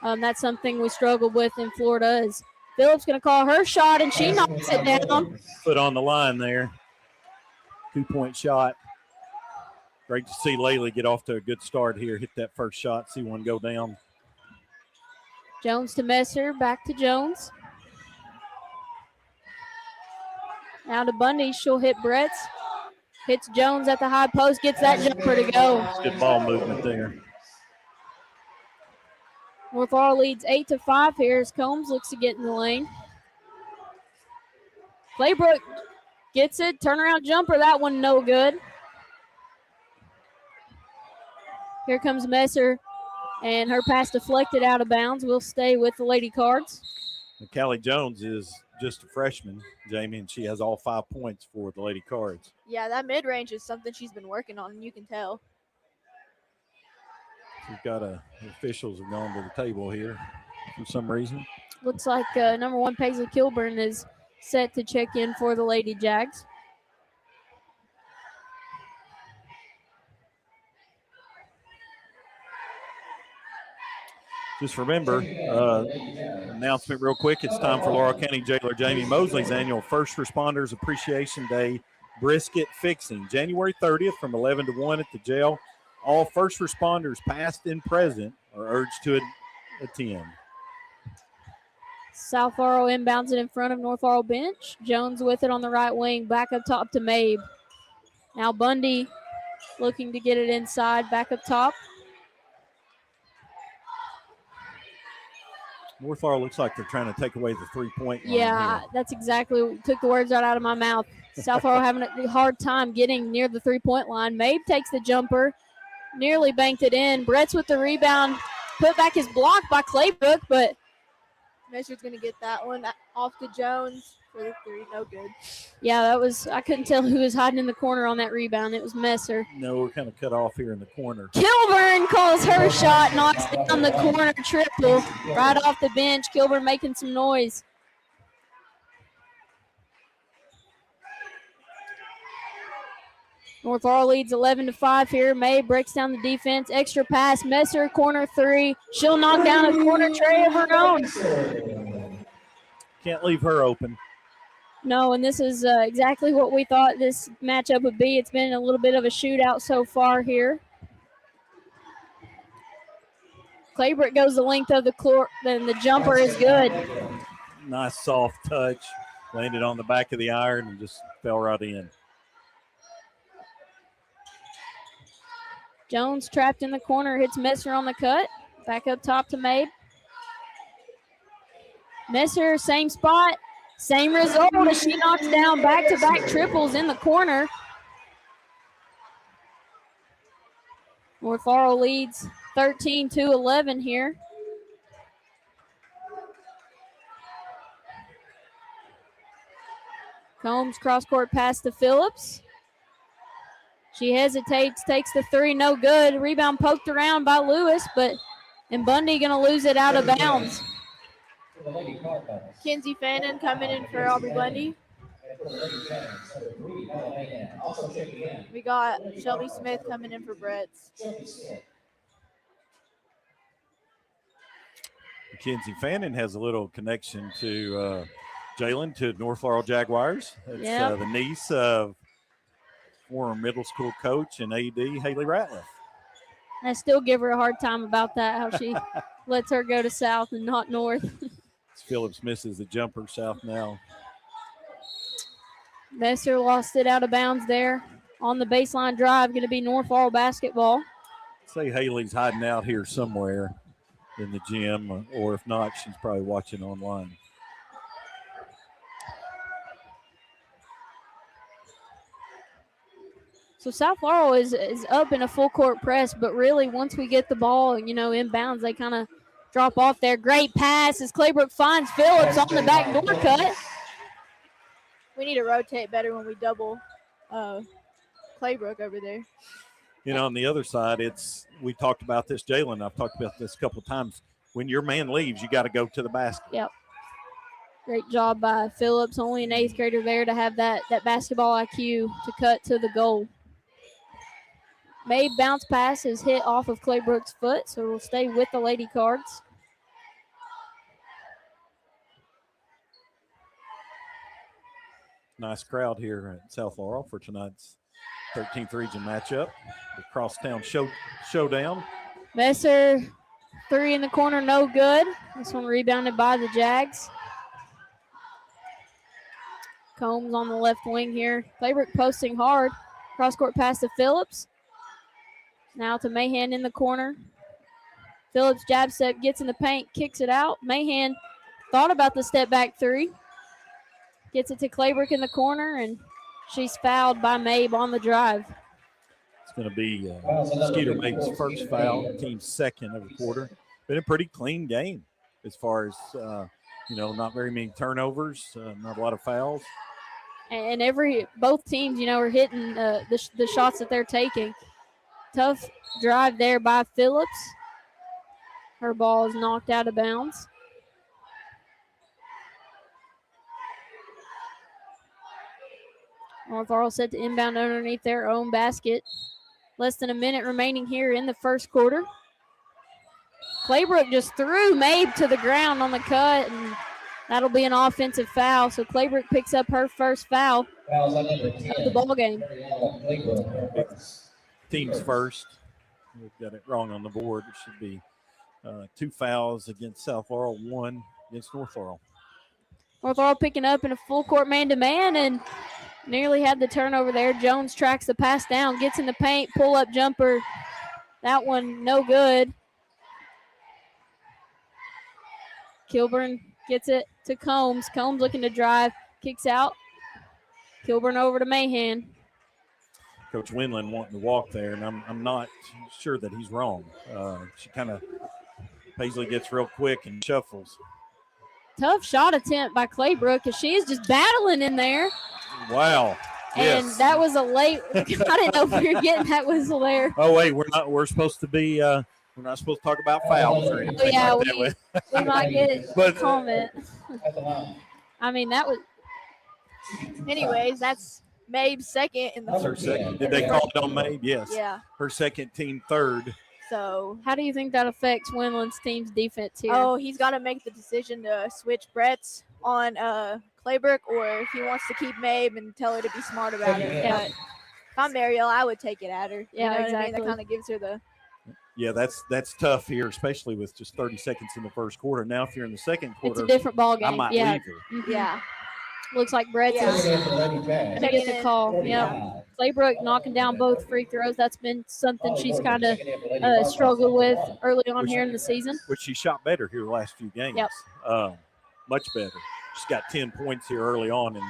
That's something we struggled with in Florida. Is Phillips going to call her shot, and she knocks it down. Foot on the line there. 2-point shot. Great to see Laylee get off to a good start here. Hit that first shot, see one go down. Jones to Messer, back to Jones. Now to Bundy, she'll hit Bretts. Hits Jones at the high post, gets that jumper to go. Good ball movement there. North Laurel leads 8-5 here as Combs looks to get in the lane. Claybrook gets it, turnaround jumper, that one no good. Here comes Messer, and her pass deflected out of bounds. We'll stay with the Lady Cards. And Callie Jones is just a freshman, Jamie, and she has all 5 points for the Lady Cards. Yeah, that mid-range is something she's been working on, and you can tell. We've got the officials have gone to the table here for some reason. Looks like number 1 Paisley Kilburn is set to check in for the Lady Jags. Just remember, announcement real quick, it's time for Laurel County Jailer Jamie Mosley's annual First Responders Appreciation Day brisket fixing. January 30th from 11 to 1 at the jail. All first responders, past and present, are urged to attend. South Laurel inbounds it in front of North Laurel bench. Jones with it on the right wing, back up top to Mabe. Now Bundy looking to get it inside, back up top. North Laurel looks like they're trying to take away the three-point line. Yeah, here. that's exactly, took the words right out of my mouth. South Laurel having a hard time getting near the three-point line. Mabe takes the jumper, nearly banked it in. Brett's with the rebound, put back his block by Claybrook, but Messer's going to get that one off to Jones for the three. No good. yeah, that was, I couldn't tell who was hiding in the corner on that rebound. It was Messer. No, we're kind of cut off here in the corner. Kilburn calls her shot, knocks down the corner triple right off the bench. Kilburn making some noise. North Laurel leads 11-5 here. May breaks down the defense. Extra pass. Messer, corner three. She'll knock down a corner tray of her own. Can't leave her open. No, and this is exactly what we thought this matchup would be. It's been a little bit of a shootout so far here. Claybrook goes the length of the court, then the jumper is good. Nice soft touch. Landed on the back of the iron and just fell right in. Jones trapped in the corner, hits Messer on the cut. Back up top to Mabe. Messer, same spot, same result as she knocks down back-to-back triples in the corner. North Laurel leads 13-11 here. Combs cross-court pass to Phillips. She hesitates, takes the three, no good. Rebound poked around by Lewis, and Bundy going to lose it out of bounds. Kenzie Fannin coming in for Aubrey Bundy. We got Shelby Smith coming in for Brett's. Mackenzie Fannin has a little connection to Jalen, to North Laurel Jaguars. It's the niece of former middle school coach and AD Haley Ratliff. I still give her a hard time about that, how she lets her go to South and not North. Phillips misses the jumper, South now. Messer lost it out of bounds there. On the baseline drive, going to be North Laurel basketball. Say Haley's hiding out here somewhere in the gym, or if not, she's probably watching online. So South Laurel is up in a full court press, but really once we get the ball, inbounds, they kind of drop off there. Great pass as Claybrook finds Phillips on the backdoor cut. We need to rotate better when we double Claybrook over there. On the other side, we talked about this, Jalen. I've talked about this a couple of times. When your man leaves, you got to go to the basket. Yep. Great job by Phillips, only an 8th grader there to have that basketball IQ to cut to the goal. May bounce pass is hit off of Claybrook's foot, so we'll stay with the Lady Cards. Nice crowd here at South Laurel for tonight's 13th region matchup. The crosstown showdown. Messer, three in the corner, no good. This one rebounded by the Jags. Combs on the left wing here. Claybrook posting hard. Cross-court pass to Phillips. Now to Mahan in the corner. Phillips jab step, gets in the paint, kicks it out. Mahan thought about the step back three. Gets it to Claybrook in the corner, and she's fouled by Mabe on the drive. It's going to be Skeeter Mabe's first foul, team's second of the quarter. Been a pretty clean game as far as, not very many turnovers, not a lot of fouls. And both teams, are hitting the shots that they're taking. Tough drive there by Phillips. Her ball is knocked out of bounds. North Laurel set to inbound underneath their own basket. Less than a minute remaining here in the first quarter. Claybrook just threw Mabe to the ground on the cut, and that'll be an offensive foul. So Claybrook picks up her first foul of the ball game. Team's first. We've got it wrong on the board. It should be 2 fouls against South Laurel, 1 against North Laurel. North Laurel picking up in a full court man-to-man and nearly had the turnover there. Jones tracks the pass down, gets in the paint, pull-up jumper. That one no good. Kilburn gets it to Combs. Combs looking to drive, kicks out. Kilburn over to Mahan. Coach Winland wanting to walk there, and I'm not sure that he's wrong. She kind of, Paisley gets real quick and shuffles. Tough shot attempt by Claybrook because she is just battling in there. Wow. And yes. That was a late. I didn't know if we were getting that whistle there. Oh wait, we're not. We're supposed to be. We're not supposed to talk about fouls or anything. Yeah, like that. we might get a comment. I mean, that was. Anyways, that's Mabe's second in the That's her second. Did they call it on Mabe? Yes. Yeah. Her second, team third. So how do you think that affects Winland's team's defense here? Oh, he's got to make the decision to switch Brett's on Claybrook, or if he wants to keep Mabe and tell her to be smart about it. Yeah. But if I'm Mariel, I would take it at her. Yeah, you know exactly. What I mean? That kind of gives her the. Yeah, that's tough here, especially with just 30 seconds in the first quarter. Now, if you're in the second quarter, it's a different ball game. I might yeah. leave her. Mm-hmm. Yeah. Looks like Brett's is going to get the call. Yeah. Claybrook knocking down both free throws. That's been something she's kind of struggled with early on here in the season. Which she shot better here the last few games. Yep. Much better. She's got 10 points here early on in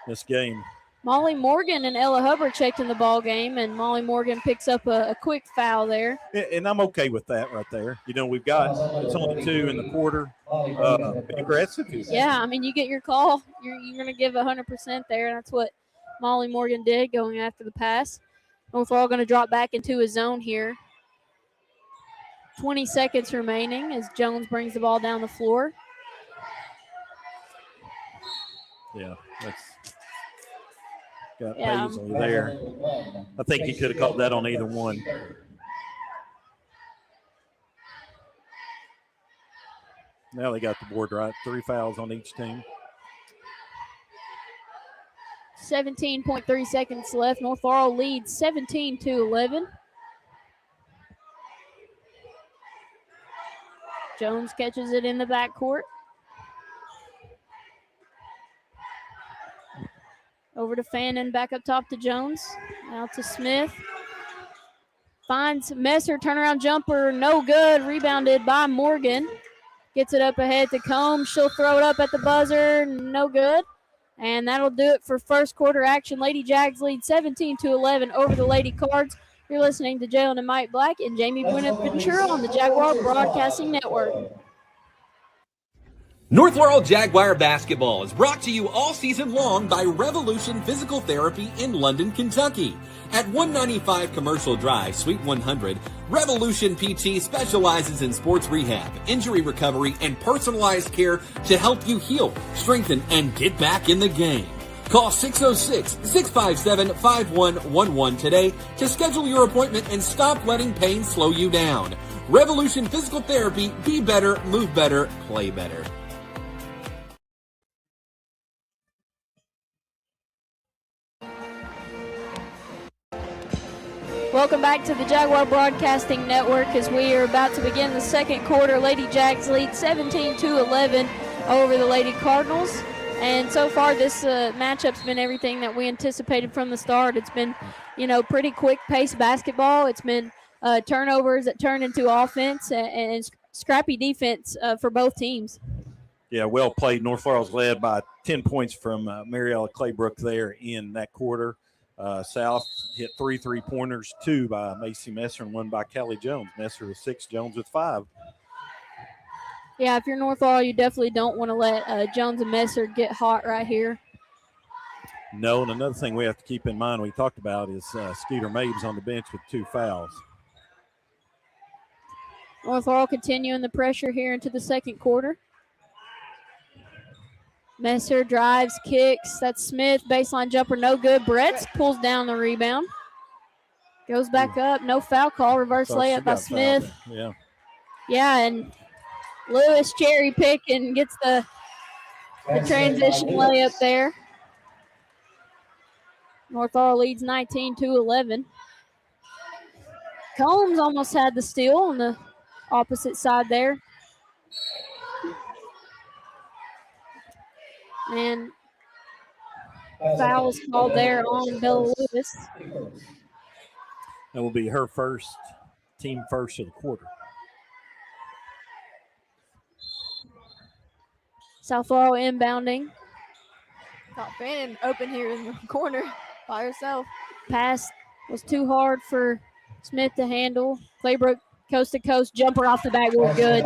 this game. Molly Morgan and Ella Hubbard checked in the ball game, and Molly Morgan picks up a quick foul there. And I'm okay with that right there. You know, it's only 2 in the quarter. Be aggressive. Yeah, I mean, you get your call. You're going to give 100% there, and that's what Molly Morgan did going after the pass. North Laurel going to drop back into a zone here. 20 seconds remaining as Jones brings the ball down the floor. Yeah, that's got Paisley there. I think he could have called that on either one. Now they got the board right. 3 fouls on each team. 17.3 seconds left. North Laurel leads 17-11. Jones catches it in the backcourt. Over to Fannin, back up top to Jones. Out to Smith. Finds Messer, turnaround jumper, no good. Rebounded by Morgan. Gets it up ahead to Combs. She'll throw it up at the buzzer, no good. And that'll do it for first quarter action. Lady Jags lead 17-11 over the Lady Cards. You're listening to Jalen and Mike Black and Jamie Buenaventura on the Jaguar Broadcasting Network. North Laurel Jaguar basketball is brought to you all season long by Revolution Physical Therapy in London, Kentucky. At 195 Commercial Drive, Suite 100, Revolution PT specializes in sports rehab, injury recovery, and personalized care to help you heal, strengthen, and get back in the game. Call 606-657-5111 today to schedule your appointment and stop letting pain slow you down. Revolution Physical Therapy, be better, move better, play better. Welcome back to the Jaguar Broadcasting Network as we are about to begin the second quarter. Lady Jags lead 17-11 over the Lady Cardinals. And so far this matchup's been everything that we anticipated from the start. It's been, pretty quick-paced basketball. It's been turnovers that turn into offense and scrappy defense for both teams. Yeah, well played. North Laurel's led by 10 points from Mariella Claybrook there in that quarter. South hit 3 3-pointers, 2 by Macy Messer and 1 by Callie Jones. Messer with 6, Jones with 5. Yeah, if you're North Laurel, you definitely don't want to let Jones and Messer get hot right here. No, and another thing we have to keep in mind we talked about is Skeeter Mabes on the bench with 2 fouls. North Laurel continuing the pressure here into the second quarter. Messer drives, kicks. That's Smith. Baseline jumper, no good. Bretz pulls down the rebound. Goes back up. No foul call. Reverse layup by Smith. Yeah. Yeah, and Lewis cherry pick and gets the transition layup there. North Laurel leads 19-11. Combs almost had the steal on the opposite side there. And foul is called there on Bella Lewis. That will be her first, team first of the quarter. South Laurel inbounding. Got Fannin open here in the corner by herself. Pass was too hard for Smith to handle. Claybrook coast to coast jumper off the backboard, good.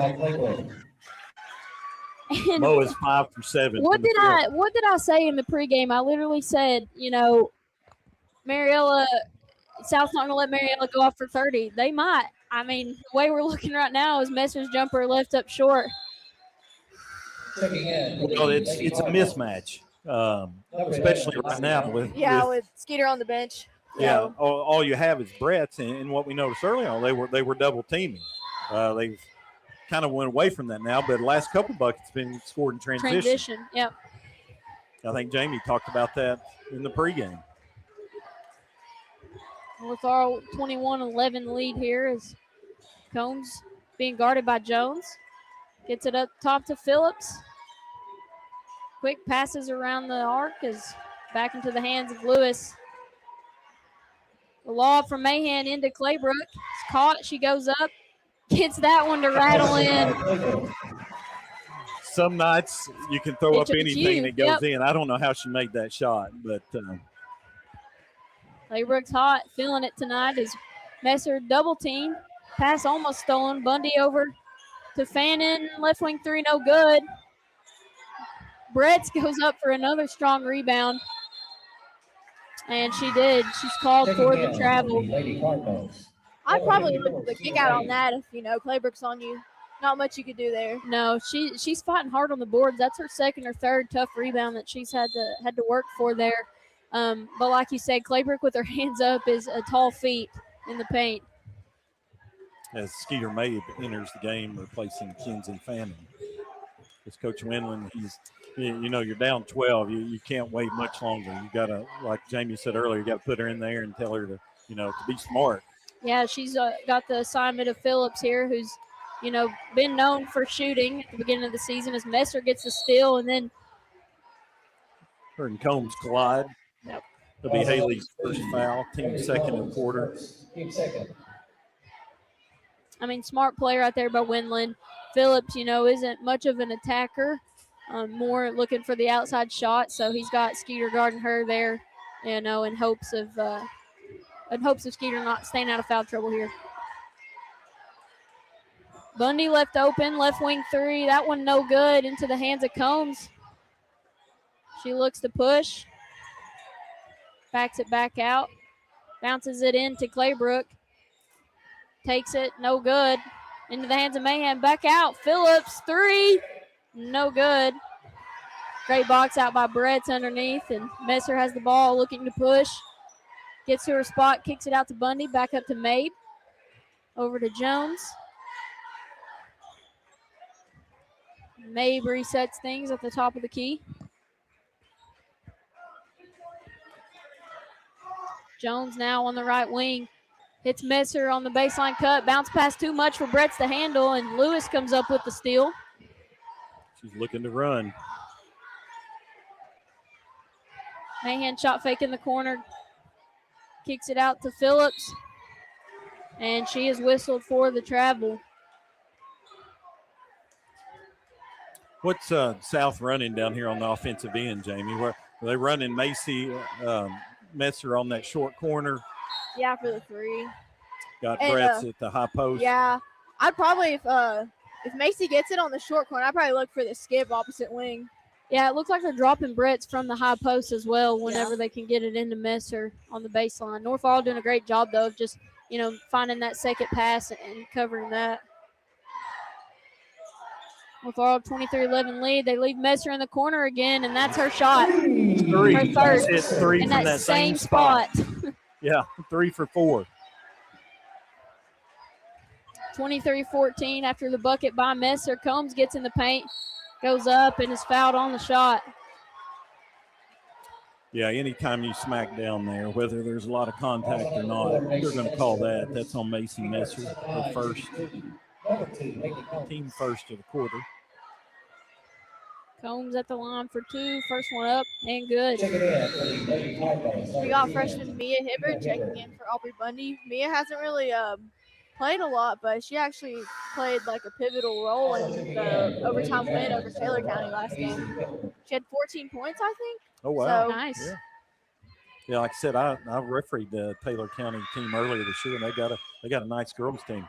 And Mo is 5 for 7. what did I say in the pregame? I literally said, Mariella, South's not going to let Mariella go off for 30. They might. I mean, the way we're looking right now is Messer's jumper left up short. Well, it's a mismatch, especially right now with Skeeter on the bench. Yeah, all you have is Brett's, and what we noticed early on, they were double teaming. They've kind of went away from that now, but the last couple buckets been scored in transition. Yep. I think Jamie talked about that in the pregame. With our 21-11 lead here is Combs being guarded by Jones. Gets it up top to Phillips. Quick passes around the arc is back into the hands of Lewis. The lob from Mahan into Claybrook. It's caught. She goes up. Gets that one to rattle in. Some nights you can throw up anything that goes Yep. in. I don't know how she made that shot, but Claybrook's hot. Feeling it tonight as Messer double team. Pass almost stolen. Bundy over to Fannin. Left wing three, no good. Bretz goes up for another strong rebound. And she did. She's called for the travel. I'd probably look for the kick out on that if, Claybrook's on you. Not much you could do there. No, she's fighting hard on the boards. That's her second or third tough rebound that she's had to work for there. But like you said, Claybrook with her hands up is a tall feat in the paint. As Skeeter May enters the game, replacing Kenzie Fannin. As Coach Winland, you're down 12. You can't wait much longer. You got to, like Jamie said earlier, you got to put her in there and tell her to be smart. Yeah, she's got the assignment of Phillips here, who's, been known for shooting at the beginning of the season as Messer gets the steal, and then her and Combs collide. Yep. It'll be Haley's first foul, team second in the quarter. I mean, smart play right there by Winland. Phillips, isn't much of an attacker, more looking for the outside shot. So he's got Skeeter guarding her there, in hopes of Skeeter not staying out of foul trouble here. Bundy left open, left wing three. That one no good, into the hands of Combs. She looks to push, backs it back out, bounces it into Claybrook. Takes it, no good. Into the hands of Mahan, back out. Phillips, three, no good. Great box out by Bretz underneath, and Messer has the ball looking to push. Gets to her spot, kicks it out to Bundy, back up to Mabe. Over to Jones. Mabe resets things at the top of the key. Jones now on the right wing. Hits Messer on the baseline cut. Bounce pass too much for Bretz to handle, and Lewis comes up with the steal. She's looking to run. Mahan shot fake in the corner. Kicks it out to Phillips. And she is whistled for the travel. What's South running down here on the offensive end, Jamie? Where are they running Macy Messer on that short corner? Yeah, for the three. Got Bretz at the high post. Yeah, I'd probably, if Macy gets it on the short corner, I'd probably look for the skip opposite wing. Yeah, it looks like they're dropping Bretz from the high post as well whenever they can get it into Messer on the baseline. North Laurel doing a great job, though, of just, finding that second pass and covering that. North Laurel 23-11 lead. They leave Messer in the corner again, and that's her shot. Three. Her third. It's three in from that same spot. Yeah, 3 for 4. 23-14 after the bucket by Messer. Combs gets in the paint, goes up, and is fouled on the shot. Yeah, anytime you smack down there, whether there's a lot of contact or not, they're going to call that. That's on Macy Messer, her first, team first of the quarter. Combs at the line for two. First one up and good. We got freshman Mia Hibbert checking in for Aubrey Bundy. Mia hasn't really played a lot, but she actually played like a pivotal role in the overtime win over Taylor County last game. She had 14 points, I think. Oh, wow. So, Nice. Yeah, like I said, I refereed the Taylor County team earlier this year, and they got a nice girls team.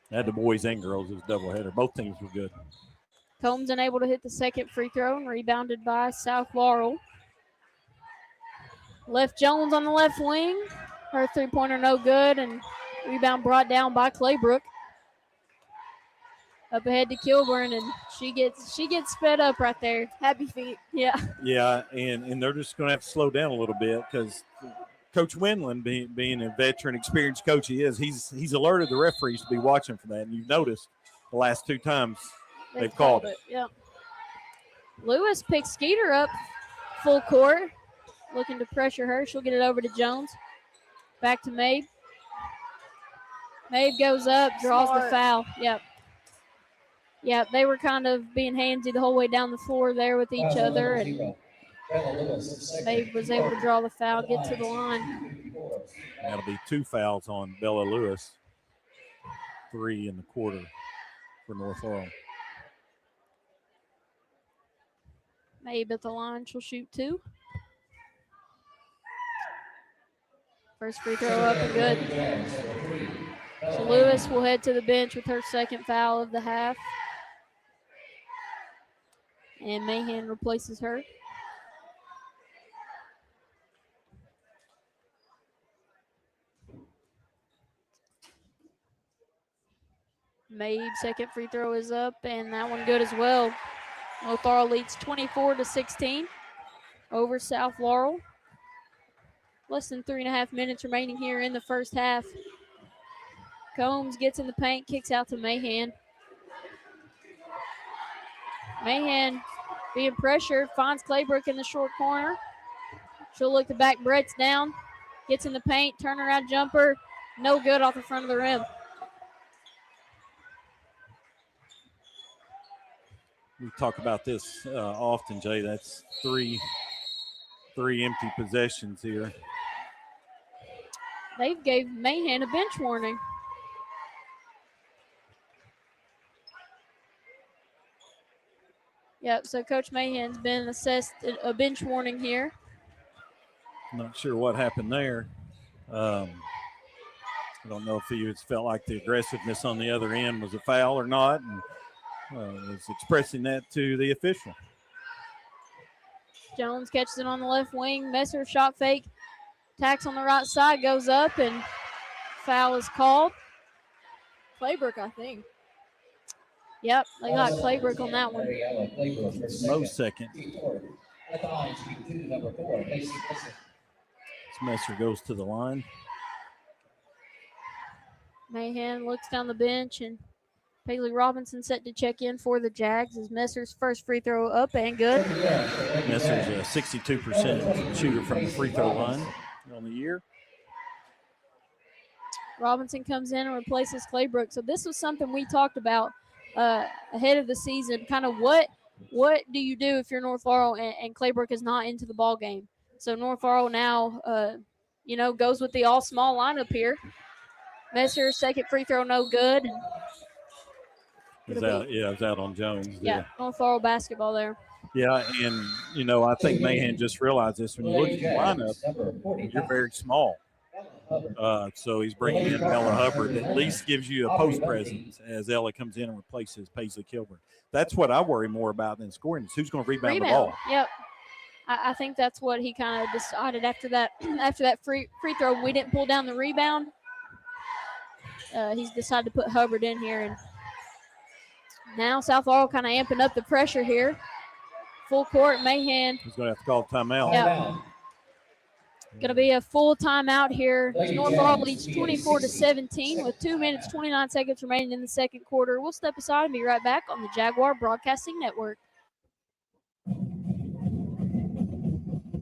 They had the boys and girls. It was a doubleheader. Both teams were good. Combs unable to hit the second free throw and rebounded by South Laurel. Left Jones on the left wing. Her three-pointer no good, and rebound brought down by Claybrook. Up ahead to Kilburn, and she gets sped up right there. Happy feet. Yeah. Yeah, and they're just going to have to slow down a little bit because Coach Winland, being a veteran, experienced coach he is, he's alerted the referees to be watching for that. And you've noticed the last two times they've called it. Yep. Lewis picks Skeeter up full court, looking to pressure her. She'll get it over to Jones. Back to Mabe. Mabe goes up, draws the foul. Yep. Yep, they were kind of being handsy the whole way down the floor there with each other, and Mabe was able to draw the foul, get to the line. That'll be two fouls on Bella Lewis. 3 in the quarter for North Laurel. Mabe at the line, she'll shoot two. First free throw up and good. So Lewis will head to the bench with her second foul of the half. And Mahan replaces her. Mabe, second free throw is up, and that one good as well. North Laurel leads 24-16 over South Laurel. Less than 3.5 minutes remaining here in the first half. Combs gets in the paint, kicks out to Mahan. Mahan being pressured, finds Claybrook in the short corner. She'll look to back Brett's down, gets in the paint, turnaround jumper, no good off the front of the rim. We talk about this often, Jay. That's three empty possessions here. They gave Mahan a bench warning. Yep, so Coach Mahan's been assessed a bench warning here. Not sure what happened there. I don't know if he felt like the aggressiveness on the other end was a foul or not, and was expressing that to the official. Jones catches it on the left wing. Messer shot fake. Tacks on the right side, goes up, and foul is called. Claybrook, I think. Yep, they got Claybrook on that one. Mo's second. Messer goes to the line. Mahan looks down the bench, and Paisley Robinson set to check in for the Jags as Messer's first free throw up and good. Messer's a 62% shooter from the free throw line on the year. Robinson comes in and replaces Claybrook. So this was something we talked about ahead of the season. Kind of what do you do if you're North Laurel and Claybrook is not into the ball game? So North Laurel now, goes with the all small lineup here. Messer second free throw no good. It's out on Jones. Yeah, North Laurel basketball there. Yeah, and, I think Mahan just realized this. When you look at the lineup, you're very small. So he's bringing in Ella Hubbard. At least gives you a post presence as Ella comes in and replaces Paisley Kilburn. That's what I worry more about than scoring is who's going to rebound the ball. Yep. I think that's what he kind of decided after that free throw. We didn't pull down the rebound. He's decided to put Hubbard in here, and now South Laurel kind of amping up the pressure here. Full court, Mahan. He's going to have to call timeout. Yep. Going to be a full timeout here. North Laurel leads 24-17 with 2 minutes 29 seconds remaining in the second quarter. We'll step aside and be right back on the Jaguar Broadcasting Network.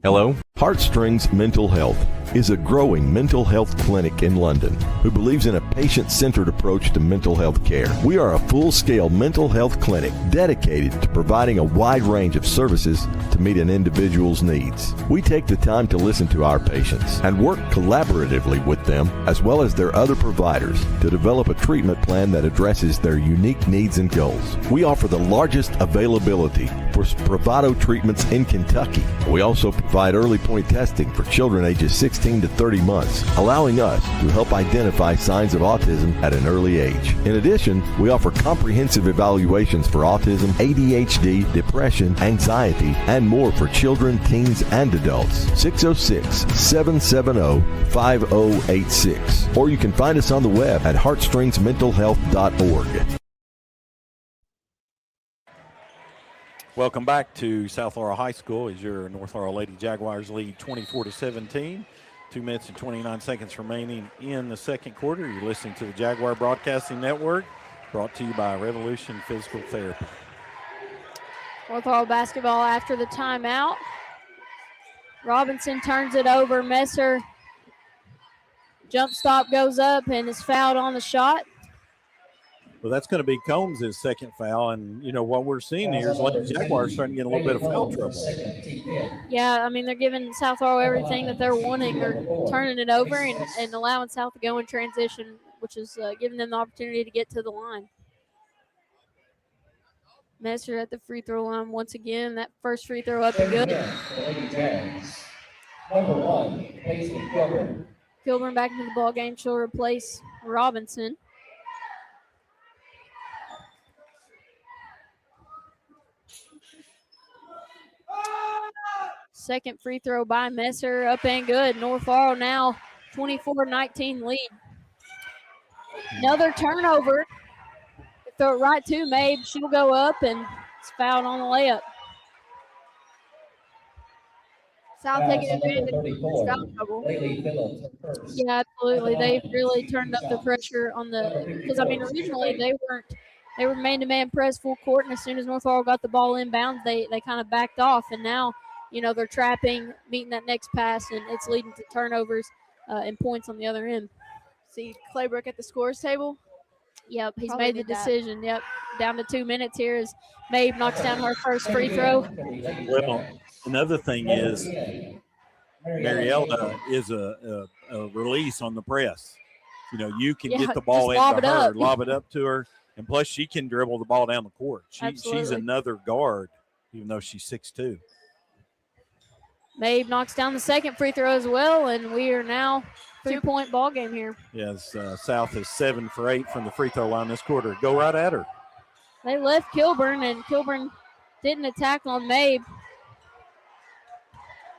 Hello? Heartstrings Mental Health is a growing mental health clinic in London who believes in a patient-centered approach to mental health care. We are a full-scale mental health clinic dedicated to providing a wide range of services to meet an individual's needs. We take the time to listen to our patients and work collaboratively with them as well as their other providers to develop a treatment plan that addresses their unique needs and goals. We offer the largest availability for Spravato treatments in Kentucky. We also provide early point testing for children ages 16 to 30 months, allowing us to help identify signs of autism at an early age. In addition, we offer comprehensive evaluations for autism, ADHD, depression, anxiety, and more for children, teens, and adults. 606-770-5086. Or you can find us on the web at heartstringsmentalhealth.org. Welcome back to South Laurel High School as your North Laurel Lady Jaguars lead 24-17. 2 minutes and 29 seconds remaining in the second quarter. You're listening to the Jaguar Broadcasting Network, brought to you by Revolution Physical Therapy. North Laurel basketball after the timeout. Robinson turns it over. Messer jump stop goes up and is fouled on the shot. Well, that's going to be Combs' second foul, and you know what we're seeing here is Lady Jaguars starting to get a little bit of foul trouble. Yeah, I mean they're giving South Laurel everything that they're wanting. They're turning it over and allowing South to go in transition, which is giving them the opportunity to get to the line. Messer at the free throw line once again. That first free throw up and good. Number 1, Paisley Kilburn. Kilburn back into the ball game. She'll replace Robinson. Second free throw by Messer, up and good. North Laurel now 24-19 lead. Another turnover. Throw it right to Mabe. She'll go up and it's fouled on the layup. South taking advantage of this foul trouble. Yeah, absolutely. They've really turned up the pressure on because I mean originally they were man-to-man press full court, and as soon as North Laurel got the ball inbounds, they kind of backed off, and now they're trapping, meeting that next pass, and it's leading to turnovers and points on the other end. See Claybrook at the scores table. Yep, he's Probably made the did that. decision. Yep, down to 2 minutes here as Mabe knocks down her first free throw. Well, another thing is Mariella is a release on the press. You can get the ball into her, lob it up to her, and plus she can dribble the ball down the court. She's another guard, even though she's 6'2". Mabe knocks down the second free throw as well, and we are now 3-point ball game here. Yes, South is 7 for 8 from the free throw line this quarter. Go right at her. They left Kilburn, and Kilburn didn't attack on Mabe.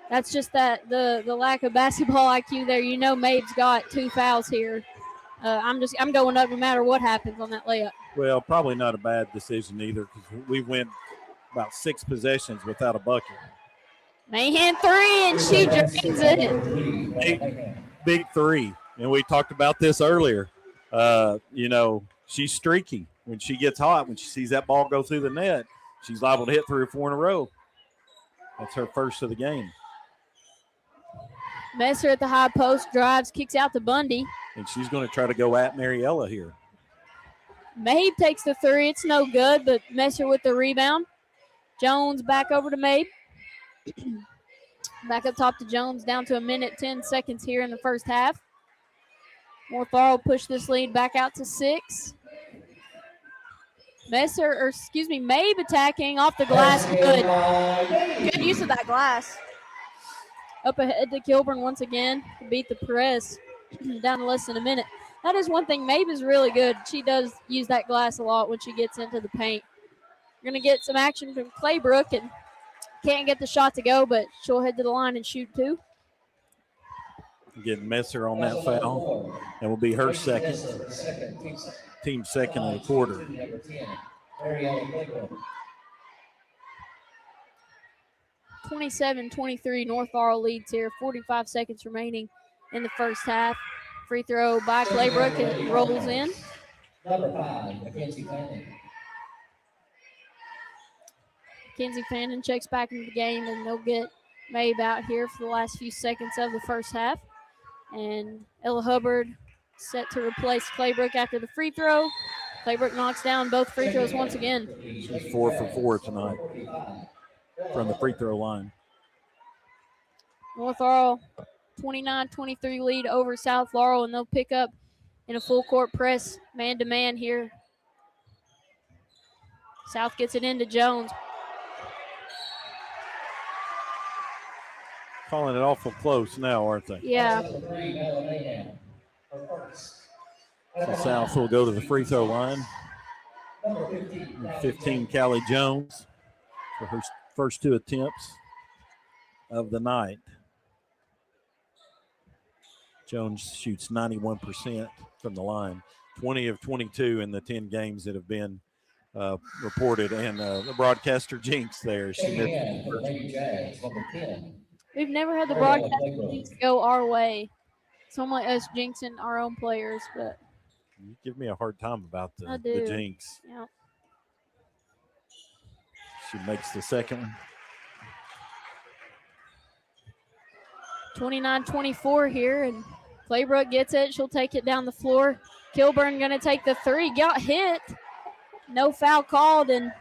That's just that the lack of basketball IQ there. Mabe's got 2 fouls here. I'm going up no matter what happens on that layup. Well, probably not a bad decision either, because we went about 6 possessions without a bucket. Mahan 3, and she drains it. Big 3, and we talked about this earlier. She's streaky. When she gets hot, when she sees that ball go through the net, she's liable to hit 3 or 4 in a row. That's her first of the game. Messer at the high post, drives, kicks out to Bundy. And she's going to try to go at Mariella here. Mabe takes the 3. It's no good, but Messer with the rebound. Jones back over to Mabe. Back up top to Jones, down to 1 minute, 10 seconds here in the first half. North Laurel push this lead back out to 6. Mabe attacking off the glass. Good use of that glass. Up ahead to Kilburn once again to beat the press. Down to less than a minute. That is one thing. Mabe is really good. She does use that glass a lot when she gets into the paint. We're going to get some action from Claybrook, and can't get the shot to go, but she'll head to the line and shoot 2. Getting Messer on that foul. And will be her second. Team second in the quarter. 27-23, North Laurel leads here. 45 seconds remaining in the first half. Free throw by Claybrook. It rolls in. Number 5, Mackenzie Fanning. Mackenzie Fanning checks back into the game, and they'll get Mabe out here for the last few seconds of the first half. And Ella Hubbard set to replace Claybrook after the free throw. Claybrook knocks down both free throws once again. She's 4 for 4 tonight from the free throw line. North Laurel 29-23 lead over South Laurel, and they'll pick up in a full court press, man-to-man here. South gets it into Jones. Calling it awful close now, aren't they? Yeah. So South will go to the free throw line. 15, Callie Jones for her first 2 attempts of the night. Jones shoots 91% from the line, 20 of 22 in the 10 games that have been reported. And the broadcaster jinx there. She missed. Lady Jaguars, number 10. We've never had the broadcast go our way. It's only us jinxing our own players, but You give me a hard time about the jinx. Yeah. She makes the second one. 29-24 here, and Claybrook gets it. She'll take it down the floor. Kilburn going to take the three. Got hit. No foul called, and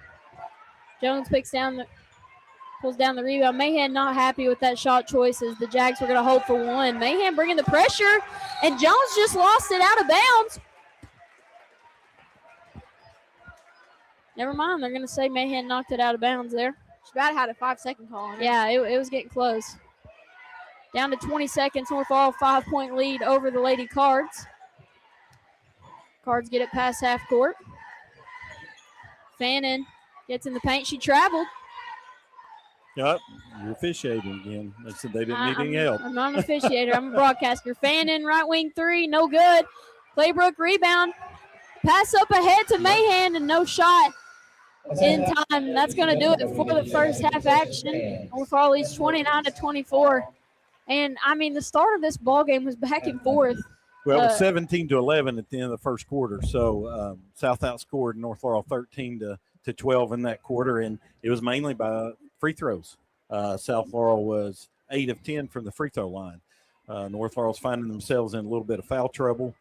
Jones pulls down the rebound. Mahan not happy with that shot choice as the Jags were going to hold for one. Mahan bringing the pressure, and Jones just lost it out of bounds. Never mind. They're going to say Mahan knocked it out of bounds there. She about had a 5-second call on it. Yeah, it was getting close. Down to 20 seconds. North Laurel 5-point lead over the Lady Cards. Cards get it past half court. Fannin gets in the paint. She traveled. Yep, you're officiating again. They said they didn't need any help. I'm not an officiator. I'm a broadcaster. Fannin, right wing three, no good. Claybrook rebound. Pass up ahead to Mahan, and no shot in time. That's going to do it for the first half action. North Laurel leads 29-24. And, I mean, the start of this ball game was back and forth. Well, it was 17-11 at the end of the first quarter. So South outscored North Laurel 13-12 in that quarter, and it was mainly by free throws. South Laurel was 8 of 10 from the free throw line. North Laurel's finding themselves in a little bit of foul trouble.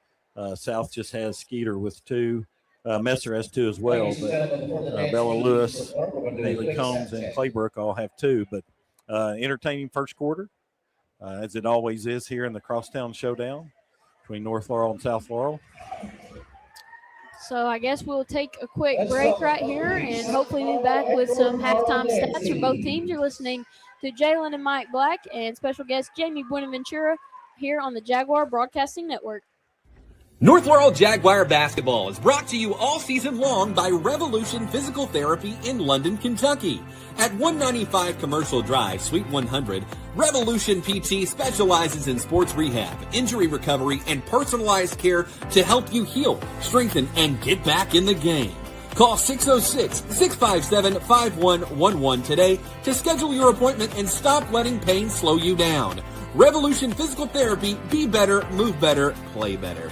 South just has Skeeter with 2. Messer has 2 as well, but Bella Lewis, Haley Combs, and Claybrook all have 2. But entertaining first quarter, as it always is here in the Crosstown Showdown between North Laurel and South Laurel. So I guess we'll take a quick break right here and hopefully be back with some halftime stats for both teams. You're listening to Jalen and Mike Black and special guest Jamie Buenaventura here on the Jaguar Broadcasting Network. North Laurel Jaguar basketball is brought to you all season long by Revolution Physical Therapy in London, Kentucky. At 195 Commercial Drive, Suite 100, Revolution PT specializes in sports rehab, injury recovery, and personalized care to help you heal, strengthen, and get back in the game. Call 606-657-5111 today to schedule your appointment and stop letting pain slow you down. Revolution Physical Therapy, be better, move better, play better.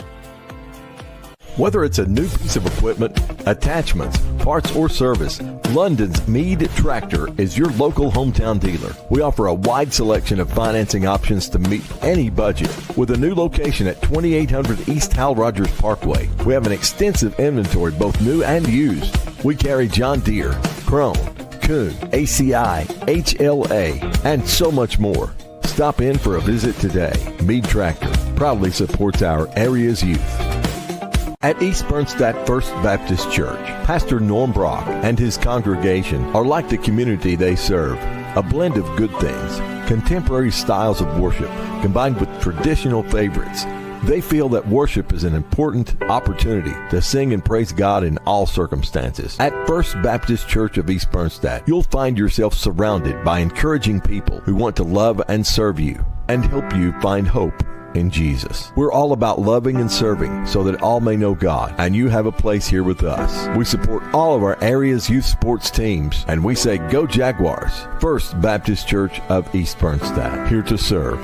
Whether it's a new piece of equipment, attachments, parts, or service, London's Meade Tractor is your local hometown dealer. We offer a wide selection of financing options to meet any budget. With a new location at 2800 East Hal Rogers Parkway, we have an extensive inventory, both new and used. We carry John Deere, Krone, Kuhn, ACI, HLA, and so much more. Stop in for a visit today. Meade Tractor proudly supports our area's youth. At East Bernstadt First Baptist Church, Pastor Norm Brock and his congregation are like the community they serve, a blend of good things, contemporary styles of worship combined with traditional favorites. They feel that worship is an important opportunity to sing and praise God in all circumstances. At First Baptist Church of East Bernstadt, you'll find yourself surrounded by encouraging people who want to love and serve you and help you find hope in Jesus. We're all about loving and serving so that all may know God, and you have a place here with us. We support all of our area's youth sports teams, and we say go Jaguars. First Baptist Church of East Bernstadt, here to serve.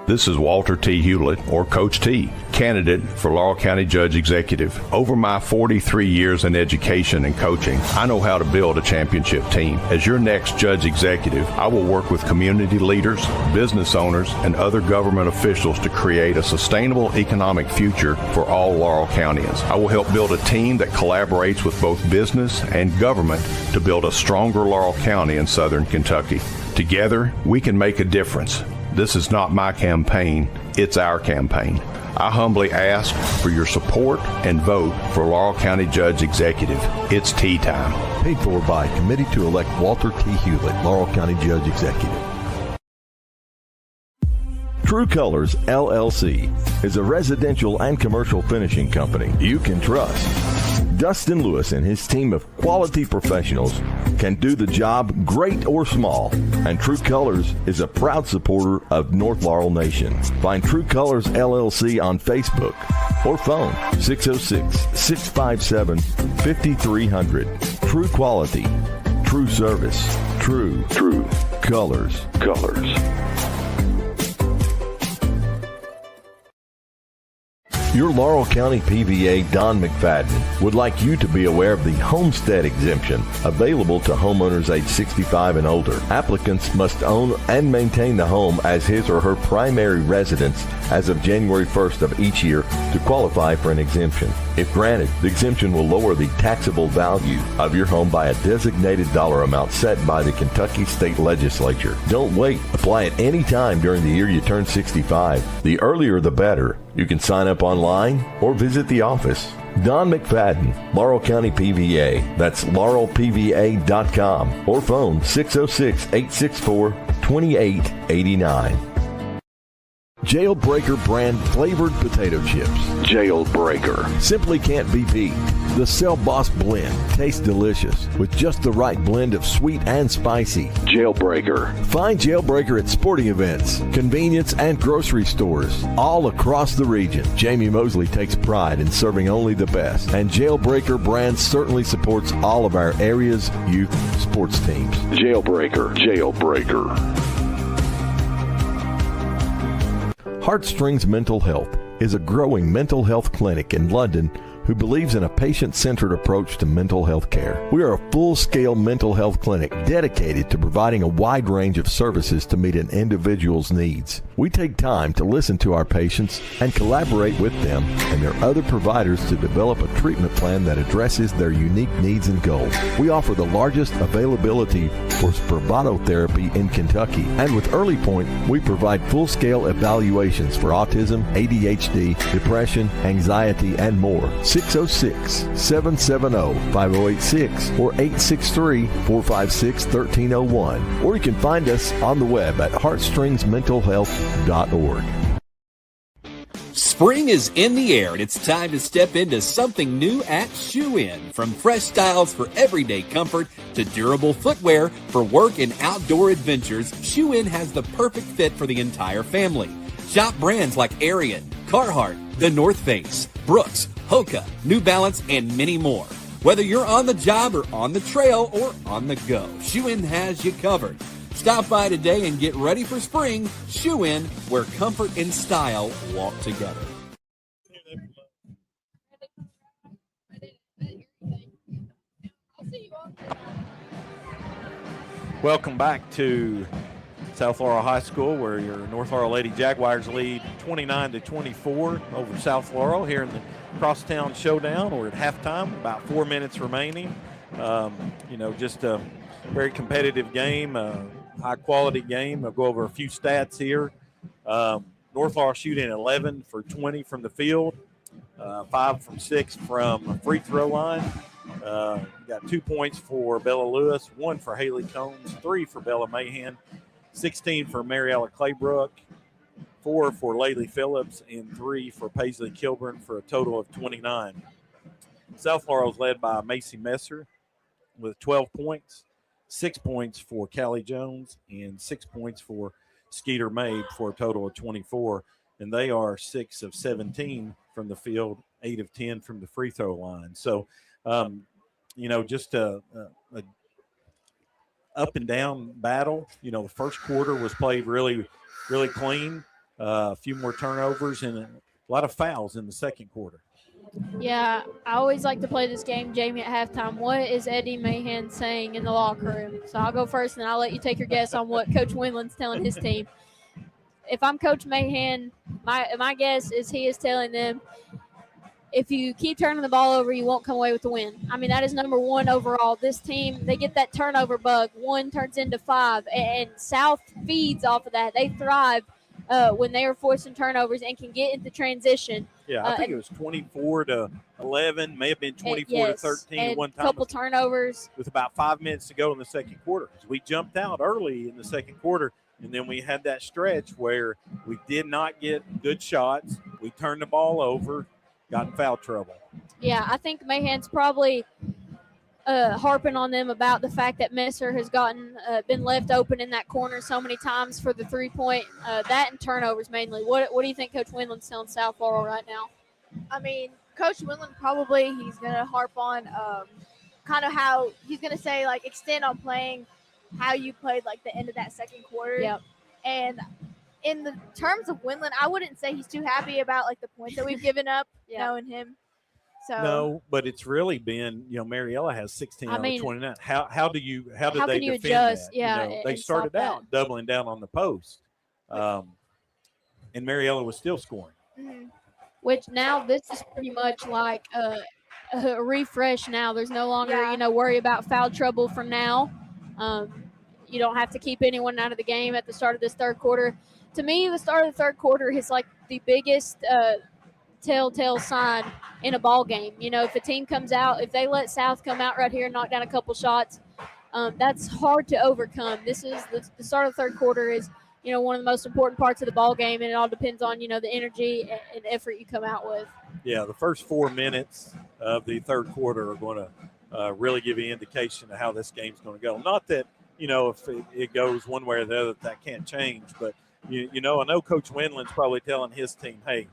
This is Walter T. Hewlett, or Coach T, candidate for Laurel County Judge Executive. Over my 43 years in education and coaching, I know how to build a championship team. As your next Judge Executive, I will work with community leaders, business owners, and other government officials to create a sustainable economic future for all Laurel Countyans. I will help build a team that collaborates with both business and government to build a stronger Laurel County in southern Kentucky. Together, we can make a difference. This is not my campaign, it's our campaign. I humbly ask for your support and vote for Laurel County Judge Executive. It's tea time. Paid for by Committee to elect Walter T. Hewlett, Laurel County Judge Executive. True Colors LLC is a residential and commercial finishing company you can trust. Dustin Lewis and his team of quality professionals can do the job great or small, and True Colors is a proud supporter of North Laurel Nation. Find True Colors LLC on Facebook or phone 606-657-5300. True quality, true service, true colors. Your Laurel County PVA, Don McFadden, would like you to be aware of the homestead exemption available to homeowners age 65 and older. Applicants must own and maintain the home as his or her primary residence as of January 1st of each year to qualify for an exemption. If granted, the exemption will lower the taxable value of your home by a designated dollar amount set by the Kentucky State Legislature. Don't wait. Apply at any time during the year you turn 65. The earlier the better. You can sign up online or visit the office. Don McFadden, Laurel County PVA. That's laurelpva.com or phone 606-864-2889. Jailbreaker brand flavored potato chips. Jailbreaker. Simply can't be beat. The Cell Boss blend tastes delicious with just the right blend of sweet and spicy. Jailbreaker. Find Jailbreaker at sporting events, convenience, and grocery stores all across the region. Jamie Mosley takes pride in serving only the best, and Jailbreaker brand certainly supports all of our area's youth sports teams. Jailbreaker. Heartstrings Mental Health is a growing mental health clinic in London who believes in a patient-centered approach to mental health care. We are a full-scale mental health clinic dedicated to providing a wide range of services to meet an individual's needs. We take time to listen to our patients and collaborate with them and their other providers to develop a treatment plan that addresses their unique needs and goals. We offer the largest availability for Spravato therapy in Kentucky, and with Early Point, we provide full-scale evaluations for autism, ADHD, depression, anxiety, and more. 606-770-5086 or 863-456-1301. Or you can find us on the web at heartstringsmentalhealth.org. Spring is in the air and it's time to step into something new at Shoe In. From fresh styles for everyday comfort to durable footwear for work and outdoor adventures, Shoe In has the perfect fit for the entire family. Shop brands like Ariat, Carhartt, The North Face, Brooks, Hoka, New Balance, and many more. Whether you're on the job or on the trail or on the go, Shoe In has you covered. Stop by today and get ready for spring. Shoe In, where comfort and style walk together. Welcome back to South Laurel High School, where your North Laurel Lady Jaguars lead 29-24 over South Laurel here in the Crosstown Showdown. We're at halftime, about 4 minutes remaining. Just a very competitive game, high-quality game. I'll go over a few stats here. North Laurel shooting 11 for 20 from the field, 5 from 6 from a free throw line. Got 2 points for Bella Lewis, 1 for Haley Combs, 3 for Bella Mahan, 16 for Mariella Claybrook, 4 for Laylee Phillips, and 3 for Paisley Kilburn for a total of 29. South Laurel is led by Macy Messer with 12 points, 6 points for Callie Jones, and 6 points for Skeeter May for a total of 24. and they are 6 of 17 from the field, 8 of 10 from the free throw line. So, just a up and down battle. The first quarter was played really, really clean. A few more turnovers and a lot of fouls in the second quarter. Yeah, I always like to play this game, Jamie, at halftime. What is Eddie Mahan saying in the locker room? So I'll go first, and I'll let you take your guess on what Coach Winland's telling his team. If I'm Coach Mahan, my guess is he is telling them, if you keep turning the ball over, you won't come away with the win. I mean, that is number one overall. This team, they get that turnover bug. 1 turns into 5, and South feeds off of that. They thrive when they are forcing turnovers and can get into transition. Yeah, I think it was 24-11, may have been 24-13 and one time. A couple turnovers. With about 5 minutes to go in the second quarter. We jumped out early in the second quarter, and then we had that stretch where we did not get good shots. We turned the ball over, got in foul trouble. Yeah, I think Mahan's probably harping on them about the fact that Messer has been left open in that corner so many times for the 3-point. That and turnovers mainly. What do you think Coach Winland's telling South Laurel right now? I mean, Coach Winland he's going to harp on kind of how he's going to say, like, extend on playing how you played, like, the end of that second quarter. Yep. And in the terms of Winland, I wouldn't say he's too happy about, like, the points that we've given up, knowing him. So no, but it's really been, Mariella has 16 out of 29. How did they defend adjust? that? Yeah, they started out doubling down on the post, and Mariella was still scoring. Mm-hmm. Which now this is pretty much like a refresh. Now there's no longer worry about foul trouble for now. You don't have to keep anyone out of the game at the start of this third quarter. To me, the start of the third quarter is like the biggest telltale sign in a ball game. If a team comes out, if they let South come out right here and knock down a couple shots, that's hard to overcome. This is the start of the third quarter is one of the most important parts of the ball game, and it all depends on the energy and effort you come out with. Yeah, the first 4 minutes of the third quarter are going to really give you an indication of how this game's going to go. Not that if it goes one way or the other, that can't change, but I know Coach Winland's probably telling his team, hey,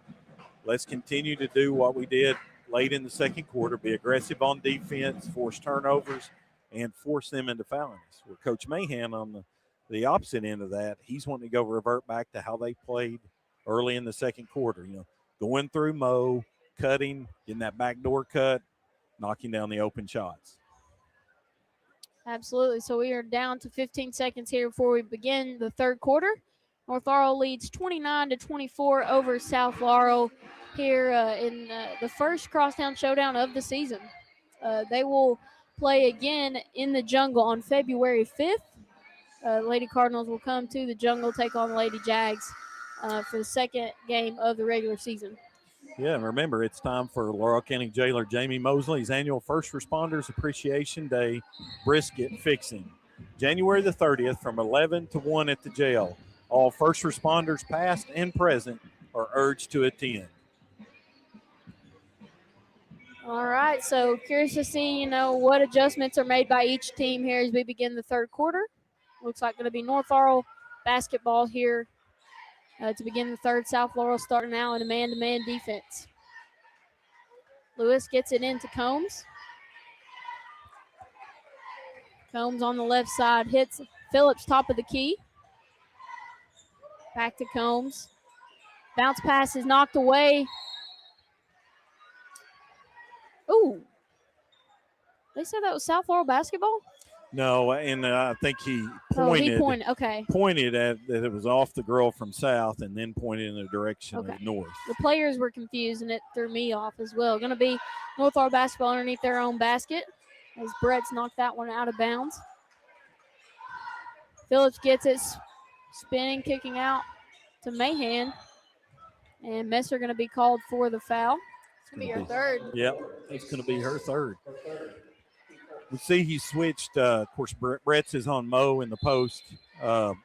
let's continue to do what we did late in the second quarter, be aggressive on defense, force turnovers, and force them into fouling us. Where Coach Mahan on the opposite end of that, he's wanting to revert back to how they played early in the second quarter. Going through Mo, cutting, getting that backdoor cut, knocking down the open shots. Absolutely. So we are down to 15 seconds here before we begin the third quarter. North Laurel leads 29-24 over South Laurel here in the first crosstown showdown of the season. They will play again in the Jungle on February 5th. Lady Cardinals will come to the Jungle, take on Lady Jags for the second game of the regular season. Yeah, and remember, it's time for Laurel County Jailer Jamie Mosley's annual First Responders Appreciation Day brisket fixing. January the 30th from 11 to 1 at the jail. All first responders, past and present, are urged to attend. All right, so curious to see, what adjustments are made by each team here as we begin the third quarter. Looks like going to be North Laurel basketball here to begin the third. South Laurel starting now in a man-to-man defense. Lewis gets it into Combs. Combs on the left side hits Phillips top of the key. Back to Combs. Bounce pass is knocked away. Ooh. They said that was South Laurel basketball? No, and I think he pointed. Okay. Pointed at that it was off the girl from South, and then pointed in the direction of North. The players were confused, and it threw me off as well. Going to be North Laurel basketball underneath their own basket as Brett's knocked that one out of bounds. Phillips gets it, spinning, kicking out to Mahan, and Messer going to be called for the foul. It's going to be your third. Yep, it's going to be her third. We see he switched. Of course, Brett's is on Mo in the post, but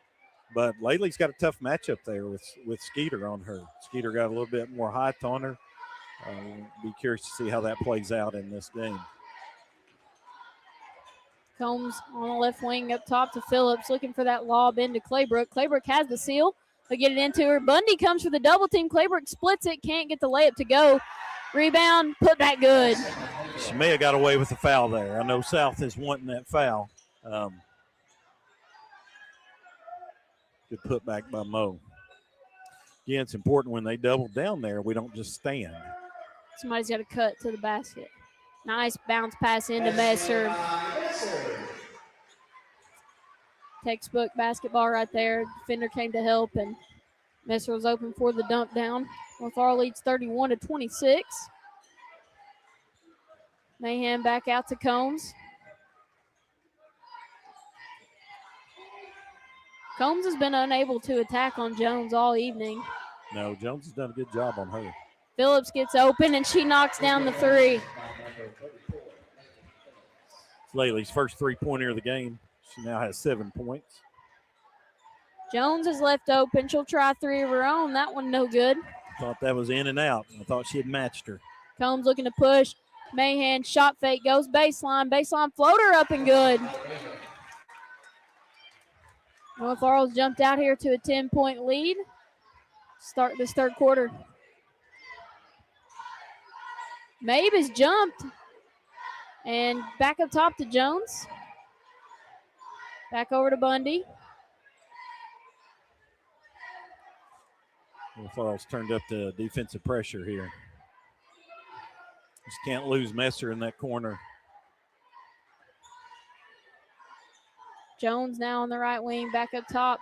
Laylee's got a tough matchup there with Skeeter on her. Skeeter got a little bit more height on her. Be curious to see how that plays out in this game. Combs on the left wing up top to Phillips, looking for that lob into Claybrook. Claybrook has the seal, They get it into her. Bundy comes for the double team. Claybrook splits it. Can't get the layup to go. Rebound. Put back good. She may have got away with the foul there. I know South is wanting that foul. Good putback by Mo. Again, it's important when they double down there, we don't just stand. Somebody's got to cut to the basket. Nice bounce pass into Messer. Textbook basketball right there. Defender came to help, and Messer was open for the dump down. North Laurel leads 31-26. Mahan back out to Combs. Combs has been unable to attack on Jones all evening. No, Jones has done a good job on her. Phillips gets open, and she knocks down the three. It's Laley's first three-pointer of the game. She now has 7 points. Jones is left open. She'll try three of her own. That one no good. Thought that was in and out. I thought she had matched her. Combs looking to push. Mahan shot fake, goes baseline. Baseline floater up and good. North Laurel's jumped out here to a 10-point lead. Start this third quarter. Mabe has jumped. And back up top to Jones. Back over to Bundy. North Laurel's turned up the defensive pressure here. Just can't lose Messer in that corner. Jones now on the right wing, back up top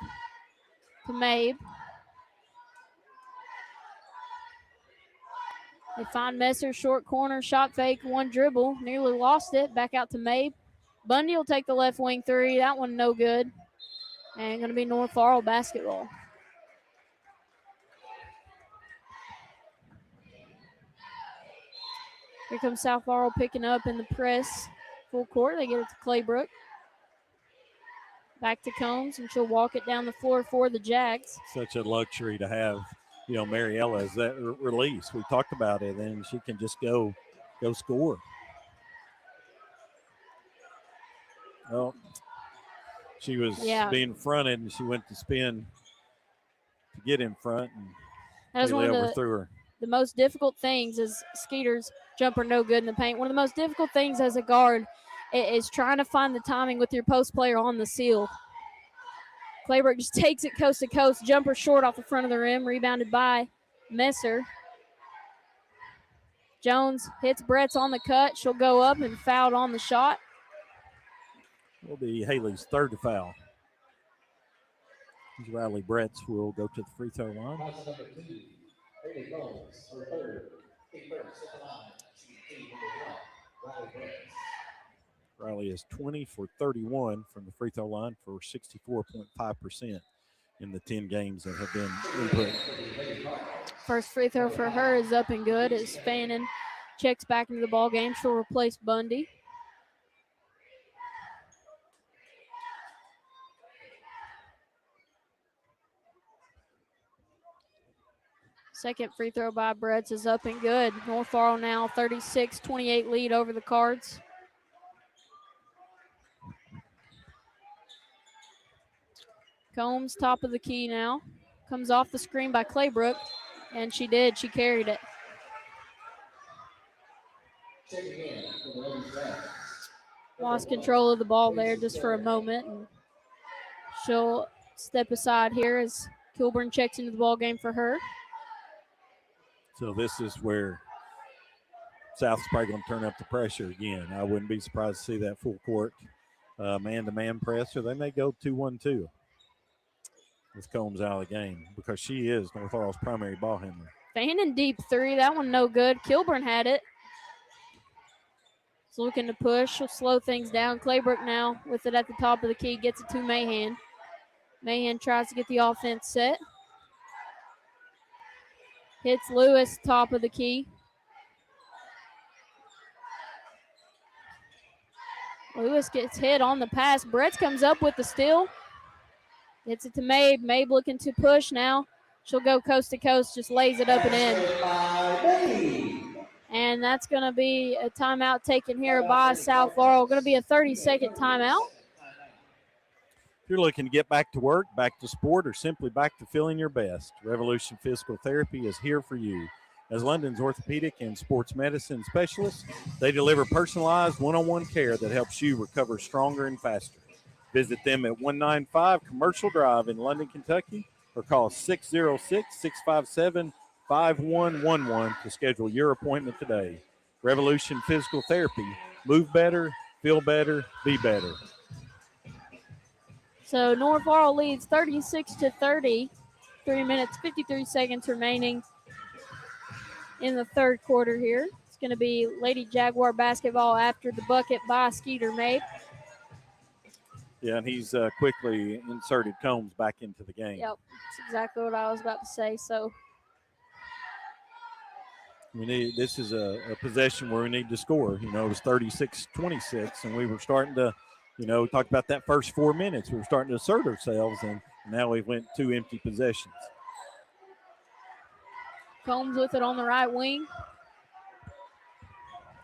to Mabe. They find Messer, short corner, shot fake, one dribble, nearly lost it, back out to Mabe. Bundy will take the left wing three, that one no good. And going to be North Laurel basketball. Here comes South Laurel picking up in the press. Full court, they get it to Claybrook. Back to Combs, and she'll walk it down the floor for the Jags. Such a luxury to have, Mariella as that release. We talked about it, and she can just go score. Well, she was being fronted, and she went to spin to get in front, and that was they overthrew her. The most difficult things is Skeeter's jumper no good in the paint. One of the most difficult things as a guard is trying to find the timing with your post player on the seal. Claybrook just takes it coast to coast. Jumper short off the front of the rim. Rebounded by Messer. Jones hits Brett's on the cut. She'll go up and fouled on the shot. Will be Haley's third foul. Riley Bretts will go to the free throw line. Riley is 20 for 31 from the free throw line for 64.5% in the 10 games that have been input. First free throw for her is up and good as Fannin checks back into the ball game. She'll replace Bundy. Second free throw by Bretts is up and good. North Laurel now 36-28 lead over the Cards. Combs, top of the key now. Comes off the screen by Claybrook, and she did. She carried it. Lost control of the ball there just for a moment, and she'll step aside here as Kilburn checks into the ball game for her. So this is where South's probably going to turn up the pressure again. I wouldn't be surprised to see that full court man-to-man press, or they may go 2-1-2 with Combs out of the game because she is North Laurel's primary ball handler. Fannin deep three. That one no good. Kilburn had it. He's looking to push. She'll slow things down. Claybrook now with it at the top of the key. Gets it to Mahan. Mahan tries to get the offense set. Hits Lewis, top of the key. Lewis gets hit on the pass. Bretts comes up with the steal. Gets it to Mabe. Mabe looking to push now. She'll go coast to coast, just lays it up and in. And that's going to be a timeout taken here by South Laurel. Going to be a 30-second timeout. If you're looking to get back to work, back to sport, or simply back to feeling your best, Revolution Physical Therapy is here for you. As London's orthopedic and sports medicine specialists, they deliver personalized one-on-one care that helps you recover stronger and faster. Visit them at 195 Commercial Drive in London, Kentucky, or call 606-657-5111 to schedule your appointment today. Revolution Physical Therapy. Move better, feel better, be better. So North Laurel leads 36-30. 3 minutes, 53 seconds remaining in the third quarter here. It's going to be Lady Jaguar basketball after the bucket by Skeeter Mabe. Yeah, and he's quickly inserted Combs back into the game. Yep, that's exactly what I was about to say. So this is a possession where we need to score. You know, it was 36-26, and we were starting to, we talked about that first 4 minutes. We were starting to assert ourselves, and now we went 2 empty possessions. Combs with it on the right wing.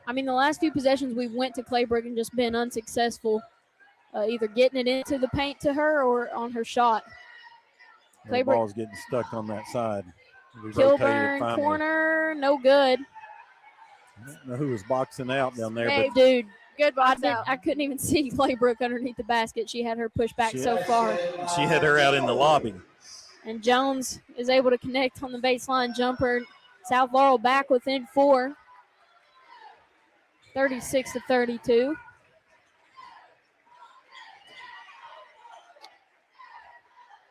I mean, the last few possessions we went to Claybrook and just been unsuccessful, either getting it into the paint to her or on her shot. The ball's getting stuck on that side. Kilburn corner, no good. I don't know who was boxing out down there. Hey, but dude, good box out. I couldn't even see Claybrook underneath the basket. She had her pushed back so far. She had her out in the lobby. And Jones is able to connect on the baseline jumper. South Laurel back within 4. 36-32.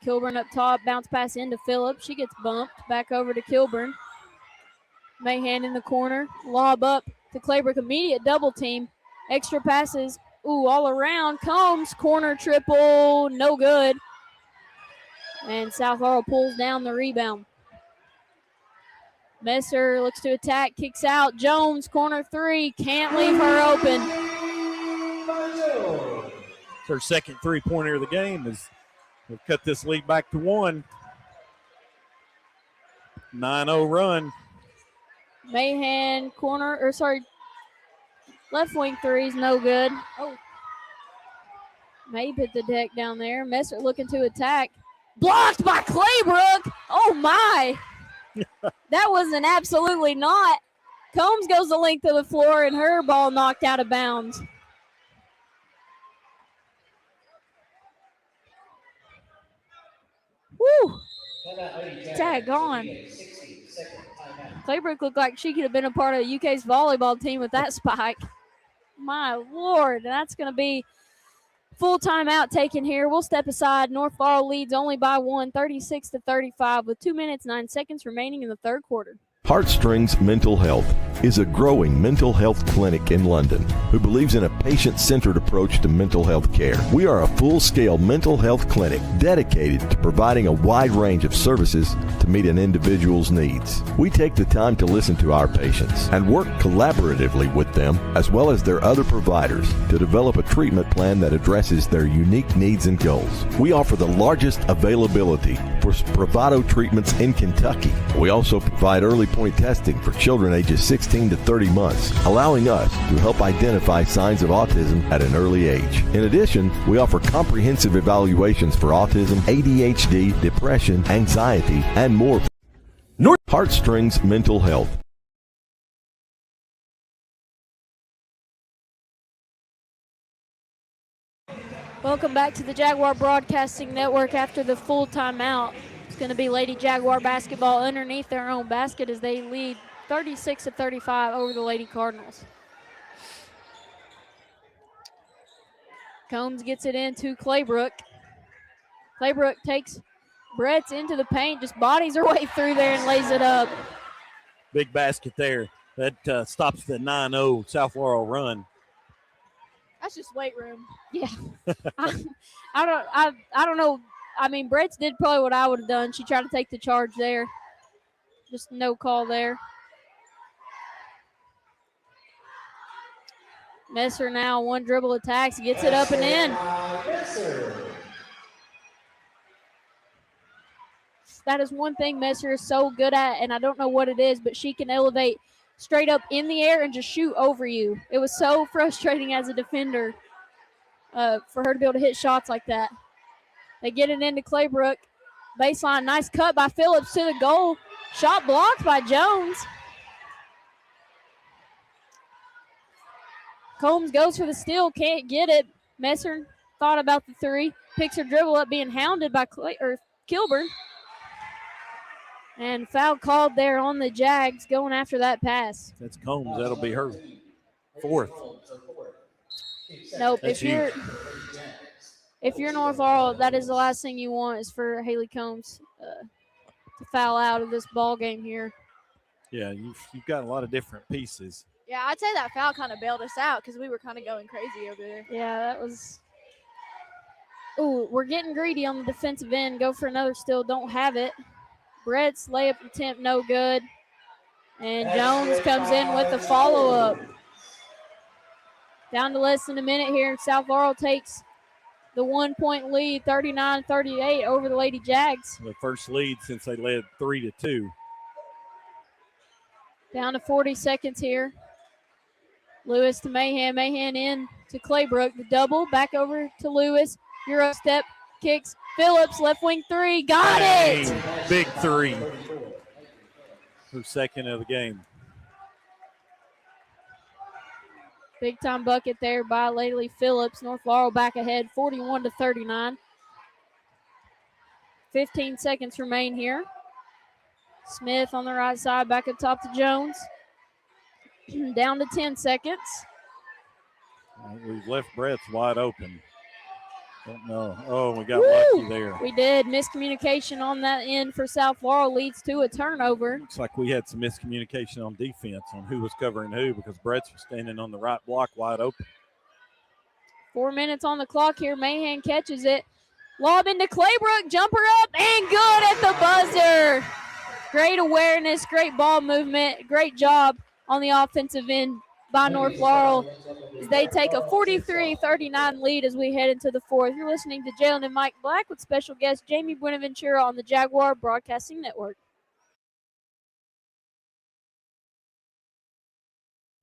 Kilburn up top, bounce pass into Phillip. She gets bumped back over to Kilburn. Mahan in the corner, lob up to Claybrook. Immediate double team. Extra passes. Ooh, all around. Combs, corner triple, no good. And South Laurel pulls down the rebound. Messer looks to attack, kicks out. Jones, corner 3, can't leave her open. It's her second three-pointer of the game. We've cut this lead back to 1. 9-0 run. Mahan, left wing 3's no good. Oh. Mabe hit the deck down there. Messer looking to attack. Blocked by Claybrook. Oh, my. That was an absolutely not. Combs goes the length of the floor, and her ball knocked out of bounds. Woo! Tag on. Claybrook looked like she could have been a part of the UK's volleyball team with that spike. My Lord, that's going to be full timeout taken here. We'll step aside. North Laurel leads only by 1, 36-35, with 2 minutes, 9 seconds remaining in the third quarter. Heartstrings Mental Health is a growing mental health clinic in London who believes in a patient-centered approach to mental health care. We are a full-scale mental health clinic dedicated to providing a wide range of services to meet an individual's needs. We take the time to listen to our patients and work collaboratively with them as well as their other providers to develop a treatment plan that addresses their unique needs and goals. We offer the largest availability for Spravato treatments in Kentucky. We also provide early point testing for children ages 16 to 30 months, allowing us to help identify signs of autism at an early age. In addition, we offer comprehensive evaluations for autism, ADHD, depression, anxiety, and more. Heartstrings Mental Health. Welcome back to the Jaguar Broadcasting Network after the full timeout. It's going to be Lady Jaguar basketball underneath their own basket as they lead 36-35 over the Lady Cardinals. Combs gets it into Claybrook. Claybrook takes Bretts into the paint, just bodies her way through there and lays it up. Big basket there. That stops the 9-0 South Laurel run. That's just weight room. Yeah. I don't know. I mean, Bretts did probably what I would have done. She tried to take the charge there. Just no call there. Messer now, one dribble attacks, gets it up and in. That is one thing Messer is so good at, and I don't know what it is, but she can elevate straight up in the air and just shoot over you. It was so frustrating as a defender for her to be able to hit shots like that. They get it into Claybrook. Baseline, nice cut by Phillips to the goal. Shot blocked by Jones. Combs goes for the steal, can't get it. Messer thought about the three. Picks her dribble up, being hounded by Kilburn. And foul called there on the Jags going after that pass. That's Combs. That'll be her fourth. Nope. That's If you're North Laurel, that is the last thing you want is for Haley Combs to foul out of this ball game here. Yeah, you've got a lot of different pieces. Yeah, I'd say that foul kind of bailed us out because we were kind of going crazy over there. Yeah, that was. Ooh, we're getting greedy on the defensive end. Go for another steal. Don't have it. Brett's layup attempt, no good. And Jones comes in with the follow-up. Down to less than a minute here. South Laurel takes the 1-point lead, 39-38 over the Lady Jags. The first lead since they led 3-2. Down to 40 seconds here. Lewis to Mahan. Mahan in to Claybrook. The double. Back over to Lewis. Euro step. Kicks. Phillips. Left wing three. Got it! Big three. Her second of the game. Big time bucket there by Laylee Phillips. North Laurel back ahead 41-39. 15 seconds remain here. Smith on the right side, back up top to Jones. Down to 10 seconds. We've left Brett's wide open. Don't know. Oh, we got lucky there. We did. Miscommunication on that end for South Laurel leads to a turnover. Looks like we had some miscommunication on defense on who was covering who because Brett's was standing on the right block wide open. 4 minutes on the clock here. Mahan catches it. Lob into Claybrook. Jumper up and good at the buzzer. Great awareness, great ball movement, great job on the offensive end by North Laurel as they take a 43-39 lead as we head into the fourth. You're listening to Jalen and Mike Black with special guest Jamie Buenaventura on the Jaguar Broadcasting Network.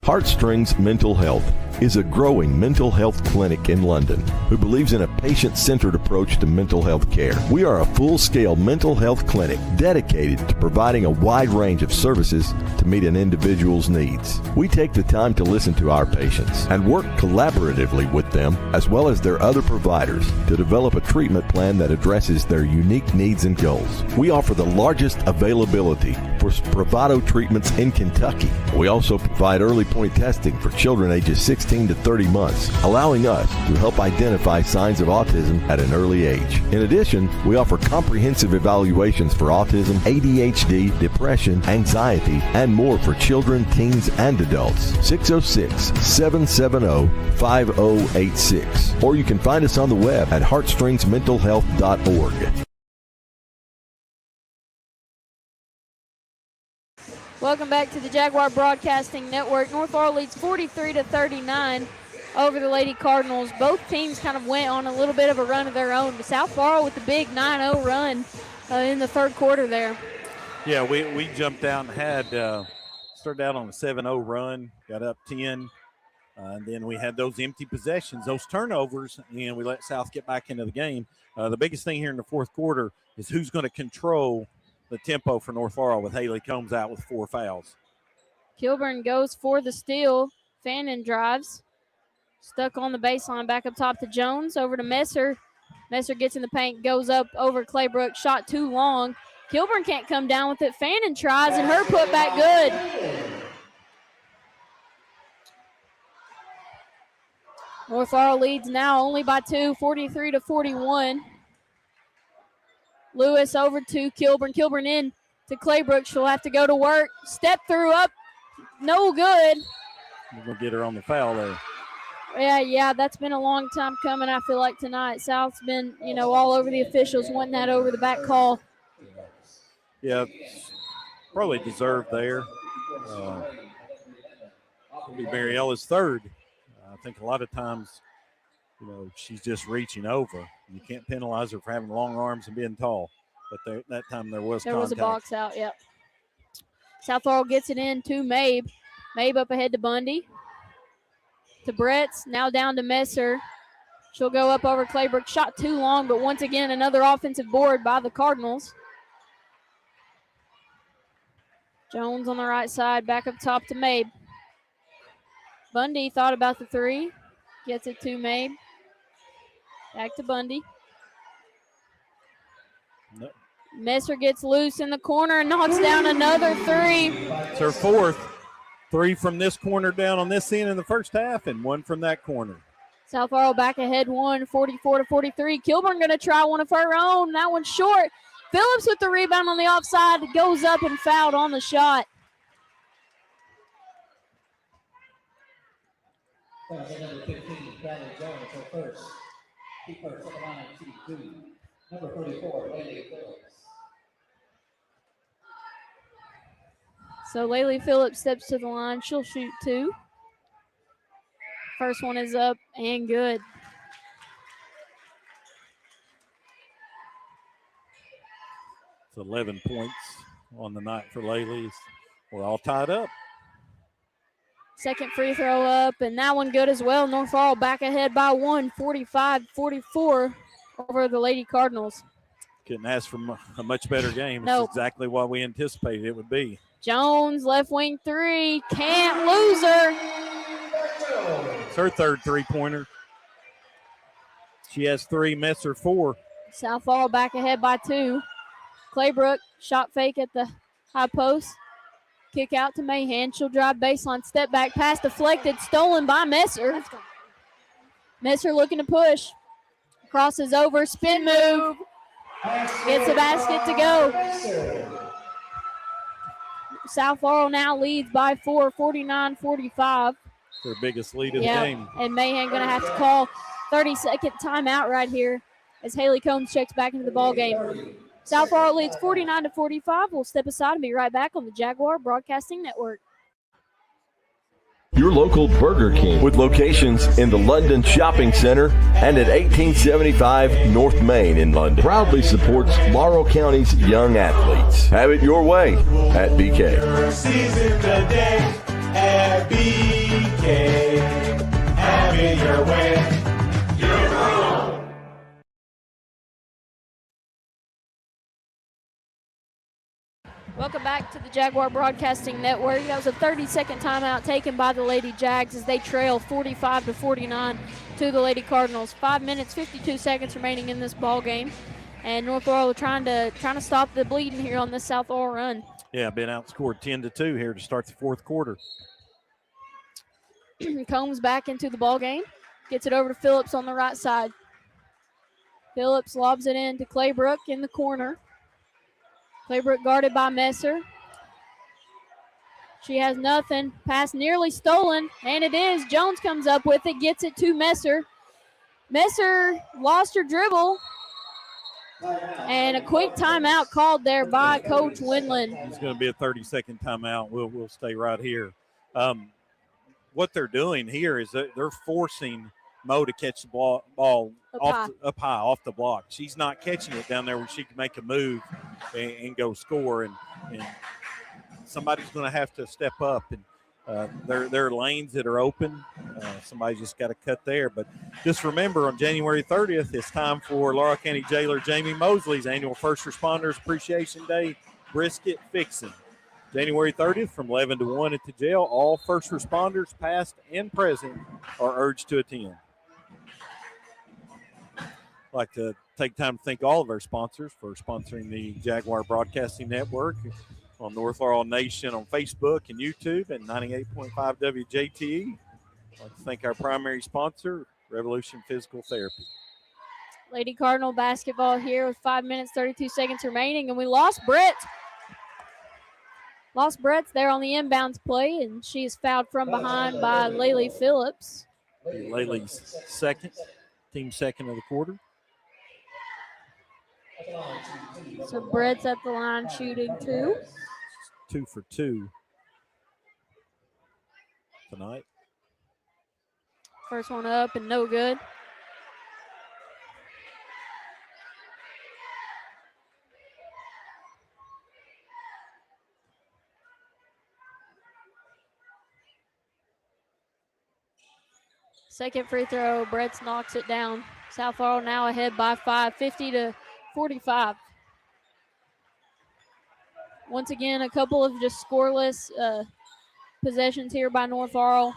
Heartstrings Mental Health is a growing mental health clinic in London who believes in a patient-centered approach to mental health care. We are a full-scale mental health clinic dedicated to providing a wide range of services to meet an individual's needs. We take the time to listen to our patients and work collaboratively with them as well as their other providers to develop a treatment plan that addresses their unique needs and goals. We offer the largest availability for Spravato treatments in Kentucky. We also provide early point testing for children ages 16 to 30 months, allowing us to help identify signs of autism at an early age. In addition, we offer comprehensive evaluations for autism, ADHD, depression, anxiety, and more for children, teens, and adults. 606-770-5086. Or you can find us on the web at heartstringsmentalhealth.org. Welcome back to the Jaguar Broadcasting Network. North Laurel leads 43-39 over the Lady Cardinals. Both teams kind of went on a little bit of a run of their own. But South Laurel with the big 9-0 run in the third quarter there. Yeah, we jumped out and had started out on a 7-0 run, got up 10. And then we had those empty possessions, those turnovers, and we let South get back into the game. The biggest thing here in the fourth quarter is who's going to control the tempo for North Laurel with Haley Combs out with 4 fouls. Kilburn goes for the steal. Fannin drives. Stuck on the baseline, back up top to Jones. Over to Messer. Messer gets in the paint, goes up over Claybrook. Shot too long. Kilburn can't come down with it. Fannin tries, and her put back good. North Laurel leads now only by 2, 43-41. Lewis over to Kilburn. Kilburn in to Claybrook. She'll have to go to work. Step through up. No good. We're going to get her on the foul there. Yeah, that's been a long time coming, I feel like, tonight. South's been, all over the officials, wanting that over the back call. Yeah, probably deserved there. Be Mariella's third. I think a lot of times, she's just reaching over. You can't penalize her for having long arms and being tall. But that time there was contact. Was a box out, yep. South Laurel gets it in to Mabe. Mabe up ahead to Bundy. To Bretts, now down to Messer. She'll go up over Claybrook. Shot too long, but once again, another offensive board by the Cardinals. Jones on the right side, back up top to Mabe. Bundy thought about the three. Gets it to Mabe. Back to Bundy. No. Messer gets loose in the corner and knocks down another three. It's her fourth. 3 from this corner down on this end in the first half and 1 from that corner. South Laurel back ahead 44-43. Kilburn going to try one of her own. That one's short. Phillips with the rebound on the offside. Goes up and fouled on the shot. Number 15, Bradley Jones, her first. Keep her second line, sheet 2. Number 34, Lady Phillips. So Laylee Phillips steps to the line. She'll shoot 2. First one is up and good. It's 11 points on the night for Laylee's. We're all tied up. Second free throw up, and that one good as well. North Laurel back ahead by 1, 45-44 over the Lady Cardinals. Couldn't ask for a much better game. Nope. It's exactly what we anticipated it would be. Jones, left wing 3. Can't lose her. It's her third three-pointer. She has 3, Messer 4. South Laurel back ahead by 2. Claybrook, shot fake at the high post. Kick out to Mahan. She'll drive baseline, step back, pass deflected, stolen by Messer. Messer looking to push. Crosses over, spin move. Gets the basket to go. South Laurel now leads by 4, 49-45. Their biggest lead of the game. And Mahan going to have to call 30-second timeout right here as Haley Combs checks back into the ball game. South Laurel leads 49-45. We'll step aside and be right back on the Jaguar Broadcasting Network. Your local Burger King with locations in the London Shopping Center and at 1875 North Main in London proudly supports Laurel County's young athletes. Have it your way at BK. Season the day at BK. Have it your way. Welcome back to the Jaguar Broadcasting Network. That was a 30-second timeout taken by the Lady Jags as they trail 45-49 to the Lady Cardinals. 5 minutes, 52 seconds remaining in this ball game, and North Laurel trying to stop the bleeding here on this South Laurel run. Yeah, been outscored 10-2 here to start the fourth quarter. Combs back into the ball game, gets it over to Phillips on the right side. Phillips lobs it in to Claybrook in the corner. Claybrook guarded by Messer. She has nothing. Pass nearly stolen, and it is. Jones comes up with it, gets it to Messer. Messer lost her dribble, and a quick timeout called there by Coach Windland. It's going to be a 30-second timeout. We'll stay right here. What they're doing here is that they're forcing Mo to catch the ball up high off the block. She's not catching it down there where she can make a move and go score. And somebody's going to have to step up. And there are lanes that are open. Somebody just got to cut there. But just remember, on January 30th, it's time for Laurel County Jailer Jamie Mosley's annual First Responders Appreciation Day brisket fixing. January 30th from 11 to 1 at the jail. All first responders, past and present, are urged to attend. I'd like to take time to thank all of our sponsors for sponsoring the Jaguar Broadcasting Network on North Laurel Nation on Facebook and YouTube and 98.5 WJTE. I'd like to thank our primary sponsor, Revolution Physical Therapy. Lady Cardinal basketball here with 5 minutes, 32 seconds remaining, and we lost Brett. Lost Brett's there on the inbounds play, and she is fouled from behind by Laylee Phillips. Laylee's second, team second of the quarter. So Brett's at the line shooting 2. 2 for 2 tonight. First one up and no good. Second free throw, Bretz knocks it down. South Laurel now ahead by 5, 50-45. Once again, a couple of just scoreless possessions here by North Laurel.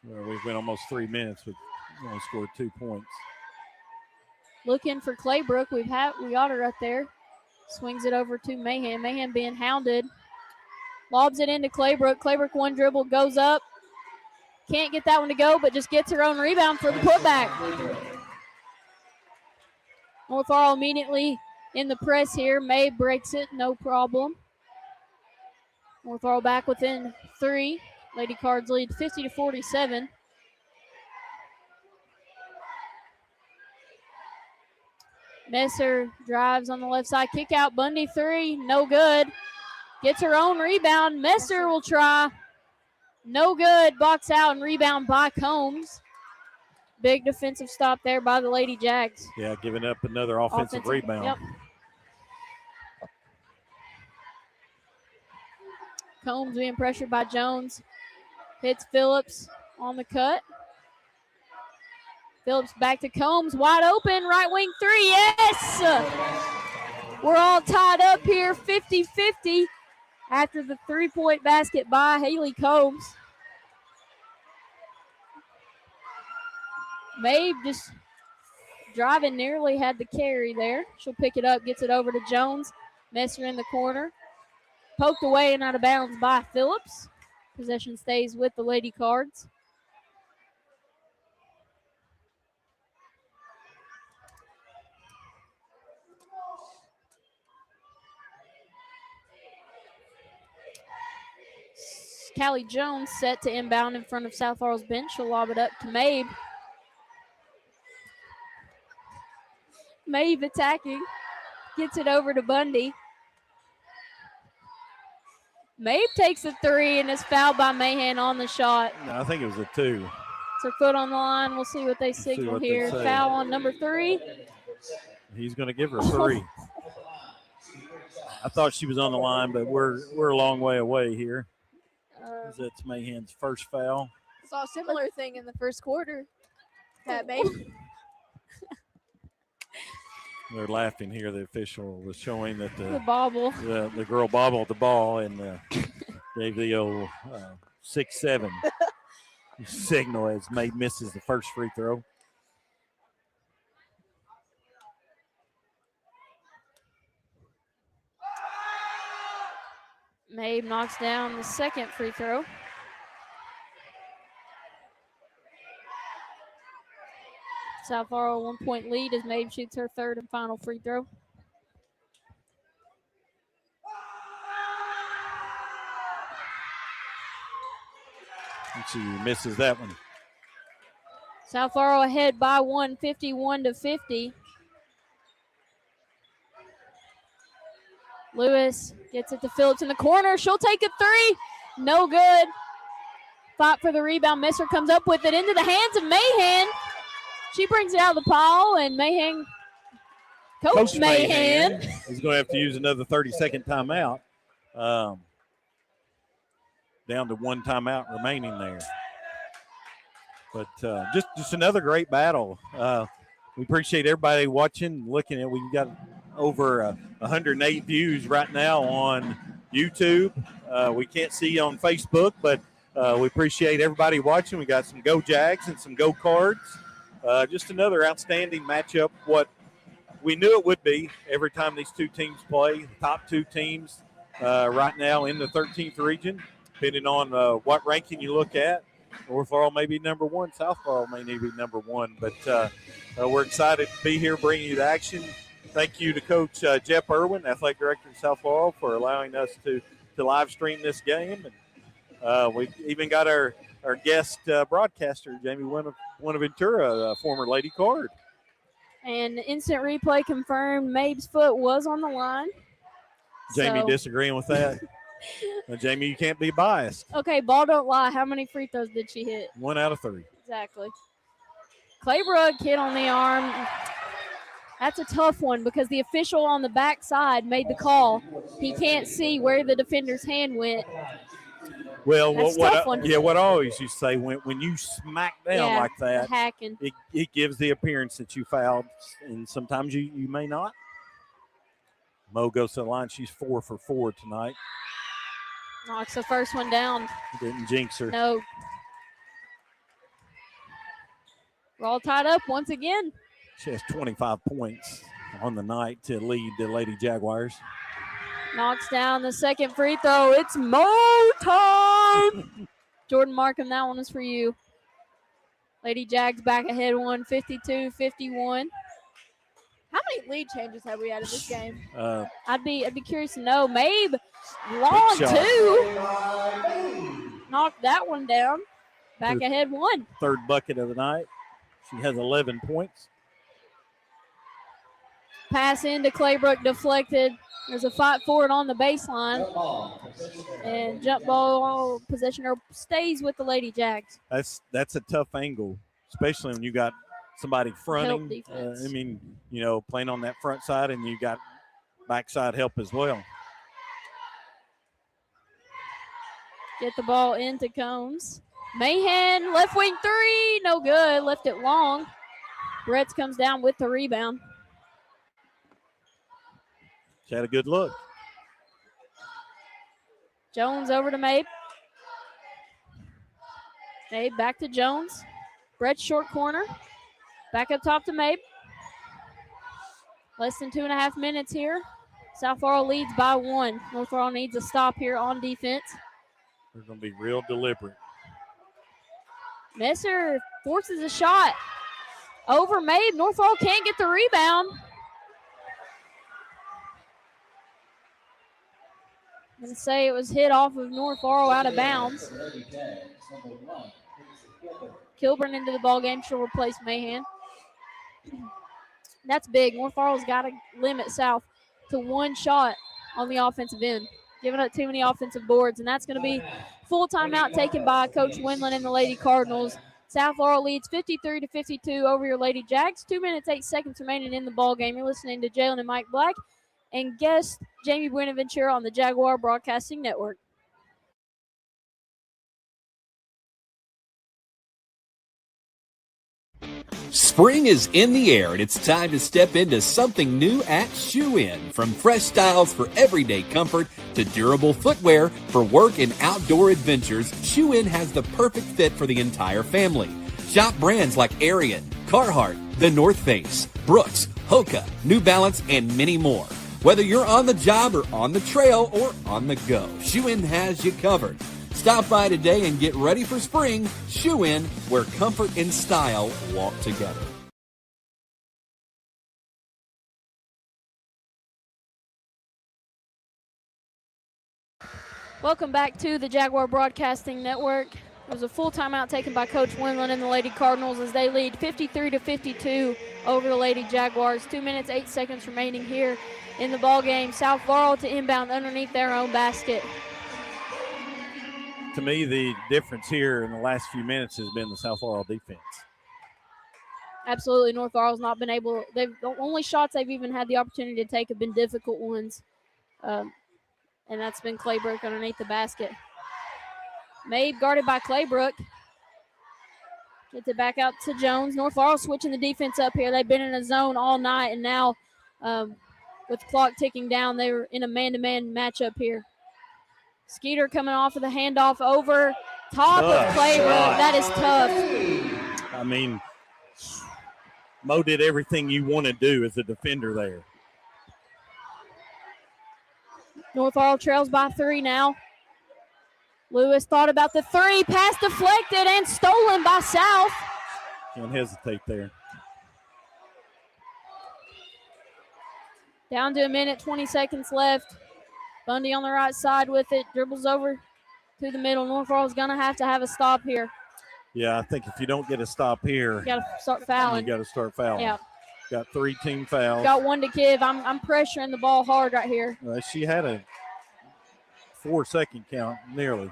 Well, we've been almost 3 minutes, but only scored 2 points. Looking for Claybrook. We got her right there. Swings it over to Mahan. Mahan being hounded. Lobs it into Claybrook. Claybrook one dribble, goes up. Can't get that one to go, but just gets her own rebound for the putback. North Laurel immediately in the press here. May breaks it, no problem. North Laurel back within 3. Lady Cards lead 50-47. Messer drives on the left side. Kick out. Bundy 3. No good. Gets her own rebound. Messer will try. No good. Box out and rebound by Combs. Big defensive stop there by the Lady Jags. Yeah, giving up another offensive rebound. Yep. Combs being pressured by Jones. Hits Phillips on the cut. Phillips back to Combs, wide open, right wing 3, yes! We're all tied up here, 50-50 after the 3-point basket by Haley Combs. Mabe just driving, nearly had the carry there. She'll pick it up, gets it over to Jones. Messer in the corner. Poked away and out of bounds by Phillips. Possession stays with the Lady Cards. Callie Jones set to inbound in front of South Laurel's bench. She'll lob it up to Mabe. Mabe attacking. Gets it over to Bundy. Mabe takes a 3 and is fouled by Mahan on the shot. No, I think it was a 2. It's her foot on the line. We'll see what they signal here. Foul on number 3. He's going to give her 3. I thought she was on the line, but we're a long way away here. That's Mahan's first foul. Saw a similar thing in the first quarter. That baby. They're laughing here. The official was showing that the bobble. The girl bobbled the ball and gave the old 6-7 signal as May misses the first free throw. Mabe knocks down the second free throw. South Laurel 1-point lead as Mabe shoots her third and final free throw. And she misses that one. South Laurel ahead by 1, 51-50. Lewis gets it to Phillips in the corner. She'll take a 3. No good. Fought for the rebound. Messer comes up with it into the hands of Mahan. She brings it out of the pile, and Mahan, Coach Mahan. He's going to have to use another 30-second timeout. Down to 1 timeout remaining there. But just another great battle. We appreciate everybody watching, looking at. We've got over 108 views right now on YouTube. We can't see on Facebook, but we appreciate everybody watching. We got some Go Jags and some Go Cards. Just another outstanding matchup, what we knew it would be every time these two teams play. The top 2 teams right now in the 13th region, depending on what ranking you look at. North Laurel may be number 1. South Laurel may need to be number 1. But we're excited to be here bringing you the action. Thank you to Coach Jeff Irwin, Athletic Director of South Laurel, for allowing us to live stream this game. And we even got our guest broadcaster, Jamie Buenaventura, former Lady Card. And instant replay confirmed Mabe's foot was on the line. Jamie disagreeing with that? Jamie, you can't be biased. Okay, ball don't lie. How many free throws did she hit? 1 out of 3. Exactly. Claybrook hit on the arm. That's a tough one because the official on the backside made the call. He can't see where the defender's hand went. Well, That's a what tough one. what I always used to say, when you smack down Yeah, like that, hacking. it gives the appearance that you fouled, and sometimes you may not. Mo goes to the line. She's 4 for 4 tonight. Knocks the first one down. Didn't jinx her. No. We're all tied up once again. She has 25 points on the night to lead the Lady Jaguars. Knocks down the second free throw. It's Mo time. Jordan Markham, that one is for you. Lady Jags back ahead 52-51. How many lead changes have we had in this game? I'd be curious to know. Mabe, long two. Knocked that one down. Back ahead 1. Third bucket of the night. She has 11 points. Pass into Claybrook, deflected. There's a fight for it on the baseline. And jump ball possession stays with the Lady Jags. That's a tough angle, especially when you got somebody fronting. Defense. Playing on that front side, and you got backside help as well. Get the ball into Combs. Mahan, left wing 3, no good. Left it long. Retz comes down with the rebound. She had a good look. Jones over to Mabe. Mabe back to Jones. Brett short corner. Back up top to Mabe. Less than 2.5 minutes here. South Laurel leads by 1. North Laurel needs a stop here on defense. They're going to be real deliberate. Messer forces a shot over Mabe. North Laurel can't get the rebound. I'm going to say it was hit off of North Laurel out of bounds. Kilburn into the ball game. She'll replace Mahan. That's big. North Laurel's got to limit South to 1 shot on the offensive end, giving up too many offensive boards, and that's going to be full timeout taken by Coach Windland and the Lady Cardinals. South Laurel leads 53-52 over your Lady Jags. 2 minutes, 8 seconds remaining in the ball game. You're listening to Jalen and Mike Black and guest Jamie Buenaventura on the Jaguar Broadcasting Network. Spring is in the air, and it's time to step into something new at Shoe In. From fresh styles for everyday comfort to durable footwear for work and outdoor adventures, Shoe In has the perfect fit for the entire family. Shop brands like Ariat, Carhartt, The North Face, Brooks, Hoka, New Balance, and many more. Whether you're on the job or on the trail or on the go, Shoe In has you covered. Stop by today and get ready for spring. Shoe In, where comfort and style walk together. Welcome back to the Jaguar Broadcasting Network. There was a full timeout taken by Coach Windland and the Lady Cardinals as they lead 53-52 over the Lady Jaguars. 2 minutes, 8 seconds remaining here in the ball game. South Laurel to inbound underneath their own basket. To me, the difference here in the last few minutes has been the South Laurel defense. Absolutely, North Laurel's not been able. The only shots they've even had the opportunity to take have been difficult ones, and that's been Claybrook underneath the basket. Mabe guarded by Claybrook. Gets it back out to Jones. North Laurel switching the defense up here. They've been in a zone all night, and now with the clock ticking down, they were in a man-to-man matchup here. Skeeter coming off of the handoff over top of Claybrook. That is tough. I mean, Mo did everything you want to do as a defender there. North Laurel trails by 3 now. Lewis thought about the 3. Pass deflected and stolen by South. Can't hesitate there. Down to 1 minute, 20 seconds left. Bundy on the right side with it. Dribbles over to the middle. North Laurel's going to have a stop here. Yeah, I think if you don't get a stop here, You got to start fouling. you got to start fouling. Yeah. Got 3 team fouls. Got 1 to give. I'm pressuring the ball hard right here. She had a 4-second count, nearly.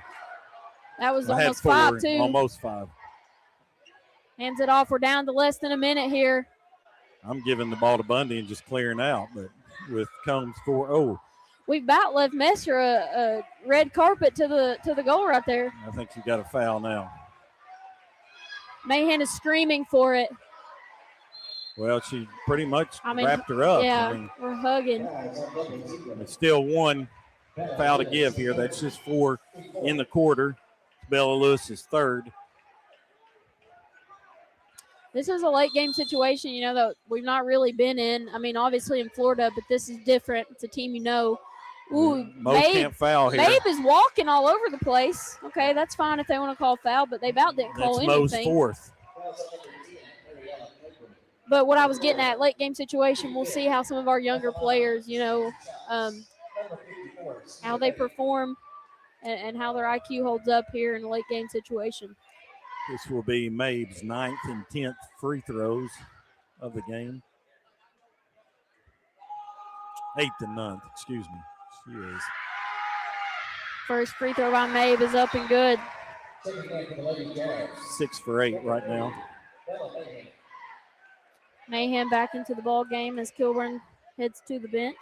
That was I had almost 4, 5, too. Almost 5. Hands it off. We're down to less than a minute here. I'm giving the ball to Bundy and just clearing out, but with Combs 4. Oh, we've about left Messer a red carpet to the goal right there. I think you got a foul now. Mahan is screaming for it. Well, she pretty much wrapped her up. Yeah, we're hugging. It's still one foul to give here. That's just 4 in the quarter. Bella Lewis is third. This is a late game situation, you know, that we've not really been in. I mean, obviously in Florida, but this is different. It's a team you know. Ooh, Mo can't foul here. Mabe is walking all over the place. Okay, that's fine if they want to call foul, but they about didn't call anything. That's Mo's fourth. But what I was getting at, late game situation, we'll see how some of our younger players, you know, how they perform and how their IQ holds up here in a late game situation. This will be Mabe's 9th and 10th free throws of the game. 8th and 9th, excuse me. She is. First free throw by Mabe is up and good. 6 for 8 right now. Mahan back into the ball game as Kilburn heads to the bench.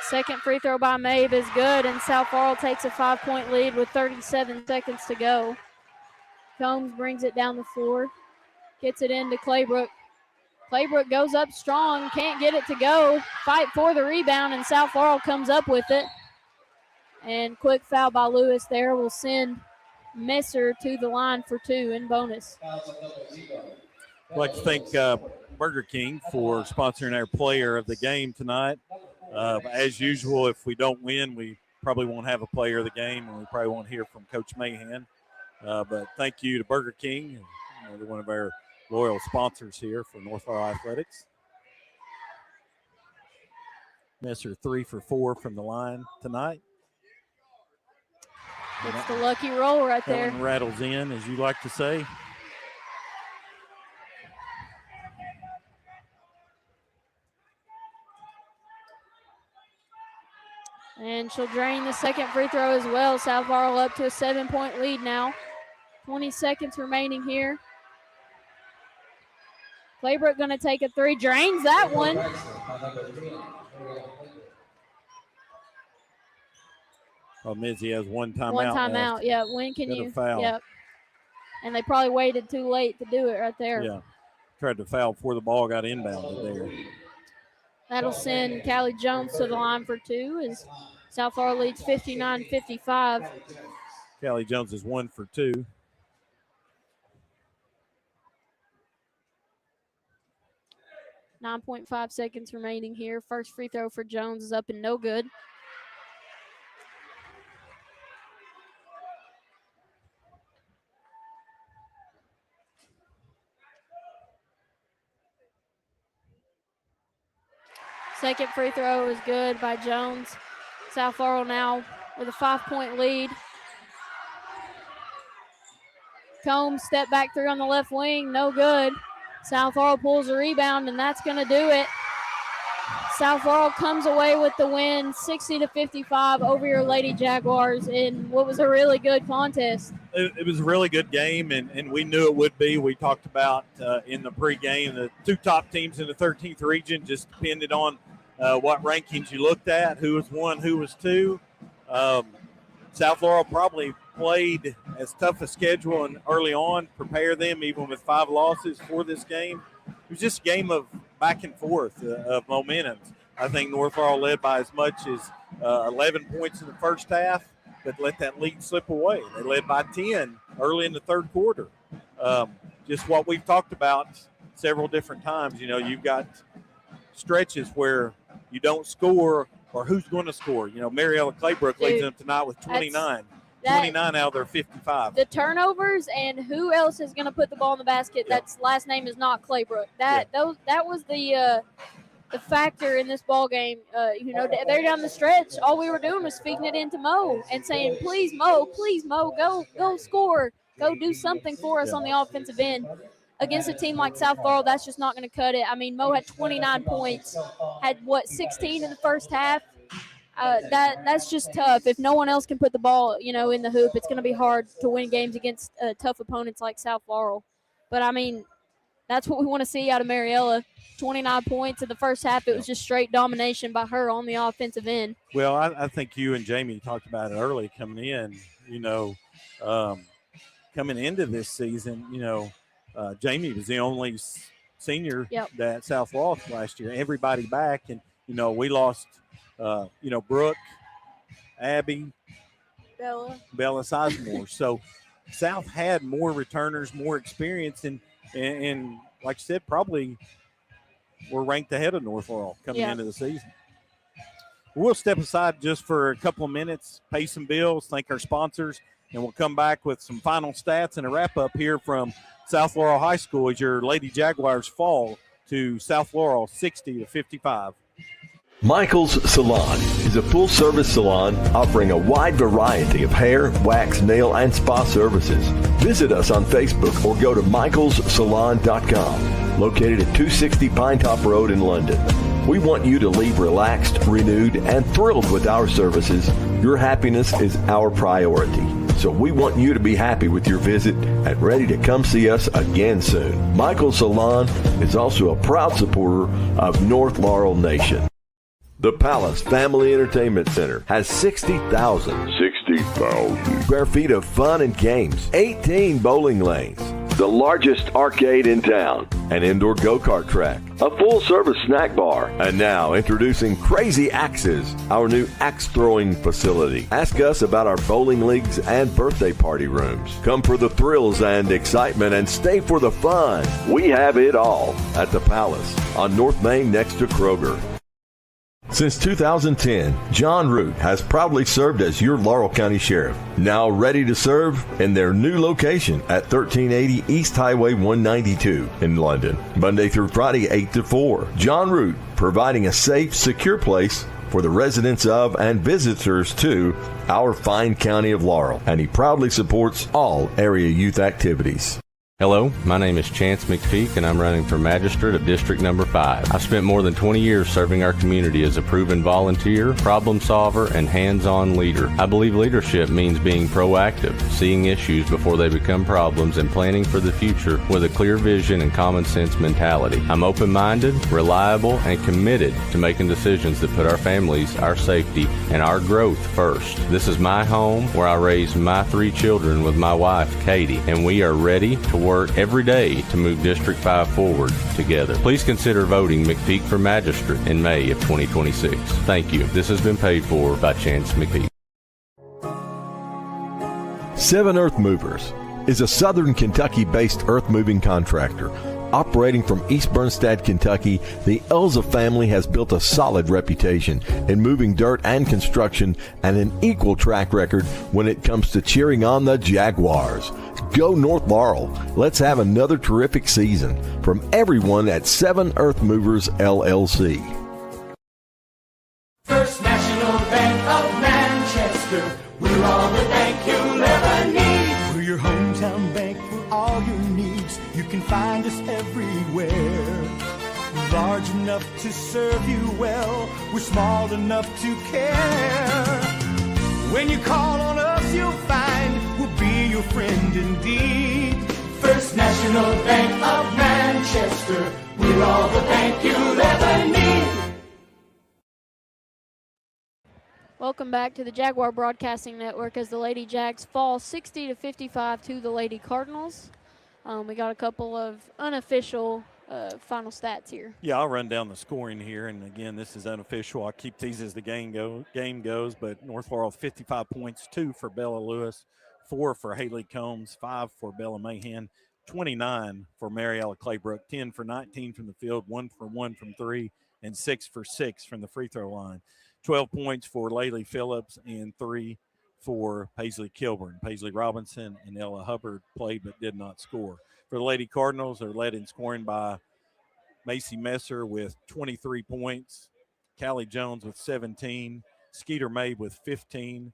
Second free throw by Mabe is good, and South Laurel takes a 5-point lead with 37 seconds to go. Combs brings it down the floor, gets it into Claybrook. Claybrook goes up strong, can't get it to go. Fight for the rebound, and South Laurel comes up with it. And quick foul by Lewis there will send Messer to the line for 2 in bonus. I'd like to thank Burger King for sponsoring our player of the game tonight. As usual, if we don't win, we probably won't have a player of the game, and we probably won't hear from Coach Mahan. But thank you to Burger King, and one of our loyal sponsors here for North Laurel Athletics. Messer 3 for 4 from the line tonight. It's the lucky roll right that there. One rattles in, as you like to say. And she'll drain the second free throw as well. South Laurel up to a 7-point lead now. 20 seconds remaining here. Claybrook going to take a 3. Drains that one. Problem is he has one timeout. One timeout, left. yeah. When can Got you? a foul. Yep. And they probably waited too late to do it right there. Yeah. Tried to foul before the ball got inbounded there. That'll send Callie Jones to the line for 2 as South Laurel leads 59-55. Callie Jones is 1 for 2. .5 seconds remaining here. First free throw for Jones is up and no good. Second free throw is good by Jones. South Laurel now with a 5-point lead. Combs step back 3 on the left wing, no good. South Laurel pulls a rebound, and that's going to do it. South Laurel comes away with the win, 60-55 over your Lady Jaguars in what was a really good contest. It was a really good game, and we knew it would be. We talked about in the pregame the 2 top teams in the 13th region, just depended on what rankings you looked at, who was 1, who was 2. South Laurel probably played as tough a schedule and early on, prepare them even with 5 losses for this game. It was just a game of back and forth of momentum. I think North Laurel led by as much as 11 points in the first half, but let that lead slip away. They led by 10 early in the third quarter. Just what we've talked about several different times. You know, you've got stretches where you don't score or who's going to score. You know, Mariella Claybrook leads them tonight with 29. 29 out of their 55. The turnovers and who else is going to put the ball in the basket. Yeah. That's last name is not Claybrook. That was the factor in this ball game. You know, they're down the stretch. All we were doing was feeding it into Mo and saying, please, Mo, go score. Go do something for us on the offensive end. Against a team like South Laurel, that's just not going to cut it. I mean, Mo had 29 points, had, 16 in the first half? that's just tough. If no one else can put the ball, in the hoop, it's going to be hard to win games against tough opponents like South Laurel. But I mean, that's what we want to see out of Mariella. 29 points in the first half. It was just straight domination by her on the offensive end. Well, I think you and Jamie talked about it early coming in. Coming into this season, Jamie was the only senior that South lost last year. Everybody back, and we lost, Brooke, Abby, Bella Sizemore. So South had more returners, more experience, and like I said, probably were ranked ahead of North Laurel coming into the season. We'll step aside just for a couple of minutes, pay some bills, thank our sponsors, and we'll come back with some final stats and a wrap-up here from South Laurel High School as your Lady Jaguars fall to South Laurel 60-55. Michael's Salon is a full-service salon offering a wide variety of hair, wax, nail, and spa services. Visit us on Facebook or go to michaelssalon.com, located at 260 Pinetop Road in London. We want you to leave relaxed, renewed, and thrilled with our services. Your happiness is our priority. So we want you to be happy with your visit and ready to come see us again soon. Michael's Salon is also a proud supporter of North Laurel Nation. The Palace Family Entertainment Center has 60,000 square feet of fun and games, 18 bowling lanes, the largest arcade in town, an indoor go-kart track, a full-service snack bar, and now introducing Crazy Axes, our new axe-throwing facility. Ask us about our bowling leagues and birthday party rooms. Come for the thrills and excitement and stay for the fun. We have it all at the Palace on North Main next to Kroger. Since 2010, John Root has proudly served as your Laurel County Sheriff, now ready to serve in their new location at 1380 East Highway 192 in London, Monday through Friday 8 to 4. John Root, providing a safe, secure place for the residents of and visitors to our fine county of Laurel, and he proudly supports all area youth activities. Hello, my name is Chance McPeak, and I'm running for Magistrate of District Number 5. I've spent more than 20 years serving our community as a proven volunteer, problem solver, and hands-on leader. I believe leadership means being proactive, seeing issues before they become problems, and planning for the future with a clear vision and common sense mentality. I'm open-minded, reliable, and committed to making decisions that put our families, our safety, and our growth first. This is my home where I raised my 3 children with my wife, Katie, and we are ready to work every day to move District 5 forward together. Please consider voting McPeak for Magistrate in May of 2026. Thank you. This has been paid for by Chance McPeak. Seven Earth Movers is a southern Kentucky-based earth-moving contractor. Operating from East Bernstad, Kentucky, the Elza family has built a solid reputation in moving dirt and construction and an equal track record when it comes to cheering on the Jaguars. Go North Laurel. Let's have another terrific season. From everyone at Seven Earth Movers, LLC. First National Bank of Manchester, we're all the bank you'll ever need. We're your hometown bank for all your needs. You can find us everywhere. We're large enough to serve you well. We're small enough to care. When you call on us, you'll find we'll be your friend indeed. First National Bank of Manchester, we're all the bank you'll ever need. Welcome back to the Jaguar Broadcasting Network as the Lady Jags fall 60-55 to the Lady Cardinals. We got a couple of unofficial final stats here. Yeah, I'll run down the scoring here. And, again, this is unofficial. I'll keep these as the game goes. But North Laurel 55 points, 2 for Bella Lewis, 4 for Haley Combs, 5 for Bella Mahan, 29 for Mariella Claybrook, 10 for 19 from the field, 1 for 1 from 3, and 6 for 6 from the free throw line. 12 points for Laylee Phillips and 3 for Paisley Kilburn. Paisley Robinson and Ella Hubbard played but did not score. For the Lady Cardinals, they're led in scoring by Macy Messer with 23 points, Callie Jones with 17, Skeeter May with 15,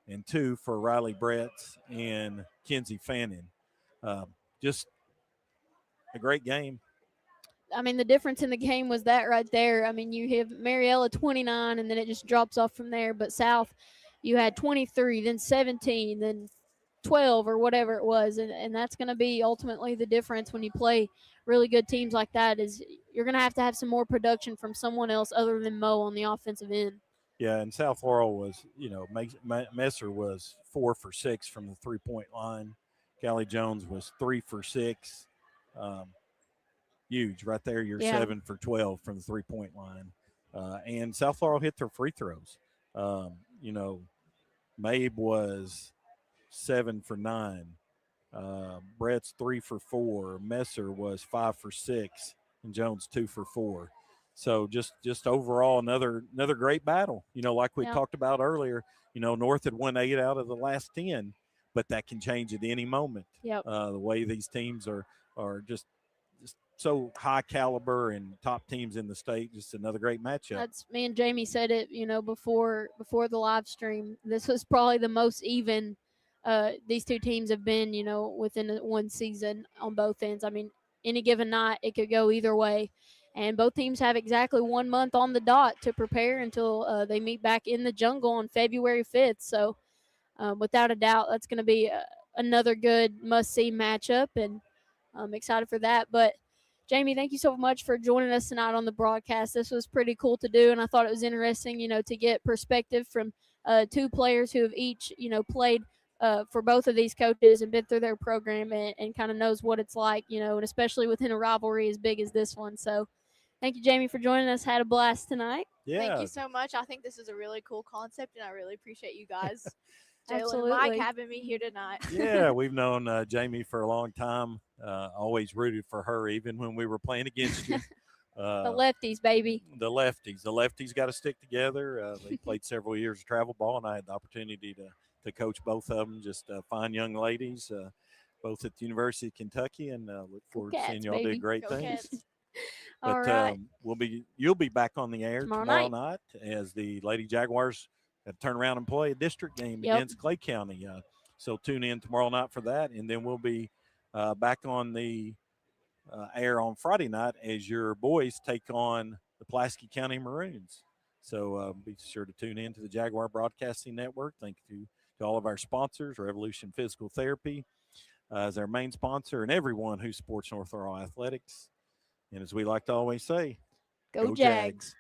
and 2 for Riley Bretts and Kenzie Fannin. Just a great game. I mean, the difference in the game was that right there. I mean, you have Mariella 29, and then it just drops off from there. But South, you had 23, then 17, then 12 or whatever it was, and that's going to be ultimately the difference when you play really good teams like that. Is you're going to have some more production from someone else other than Mo on the offensive end. Yeah, and South Laurel was, Messer was 4 for 6 from the 3-point line. Callie Jones was 3 for 6. Huge right there. You're 7 for 12 from the 3-point line. And South Laurel hit their free throws. Mabe was 7 for 9. Brett's 3 for 4. Messer was 5 for 6. And Jones 2 for 4. So just overall another great battle. Like we talked about earlier, North had won 8 out of the last 10, but that can change at any moment. Yep. The way these teams are just so high caliber and top teams in the state, just another great matchup. That's me and Jamie said it, before the live stream. This was probably the most even these two teams have been, within one season on both ends. I mean, any given night it could go either way. And both teams have exactly 1 month on the dot to prepare until they meet back in the jungle on February 5th. So without a doubt, that's going to be another good must-see matchup, and I'm excited for that. But Jamie, thank you so much for joining us tonight on the broadcast. This was pretty cool to do, and I thought it was interesting, to get perspective from two players who have each, played for both of these coaches and been through their program and kind of knows what it's like, and especially within a rivalry as big as this one. So thank you, Jamie, for joining us. Had a blast tonight. Yeah. Thank you so much. I think this is a really cool concept, and I really appreciate you guys, Jalen Absolutely. and Mike, having me here tonight. Yeah, we've known Jamie for a long time. Always rooted for her, even when we were playing against you. The lefties, baby. The lefties got to stick together. They played several years of travel ball, and I had the opportunity to coach both of them. Just fine young ladies, both at the University of Kentucky, and look forward to seeing y'all do great things. But All right. you'll be back on the air Tomorrow night as the Lady Jaguars turn around and play a district game Yep. against Clay County. So tune in tomorrow night for that, and then we'll be back on the air on Friday night as your boys take on the Pulaski County Maroons. So be sure to tune in to the Jaguar Broadcasting Network. Thank you to all of our sponsors, Revolution Physical Therapy as our main sponsor, and everyone who supports North Laurel Athletics. And as we like to always say, Go Jags.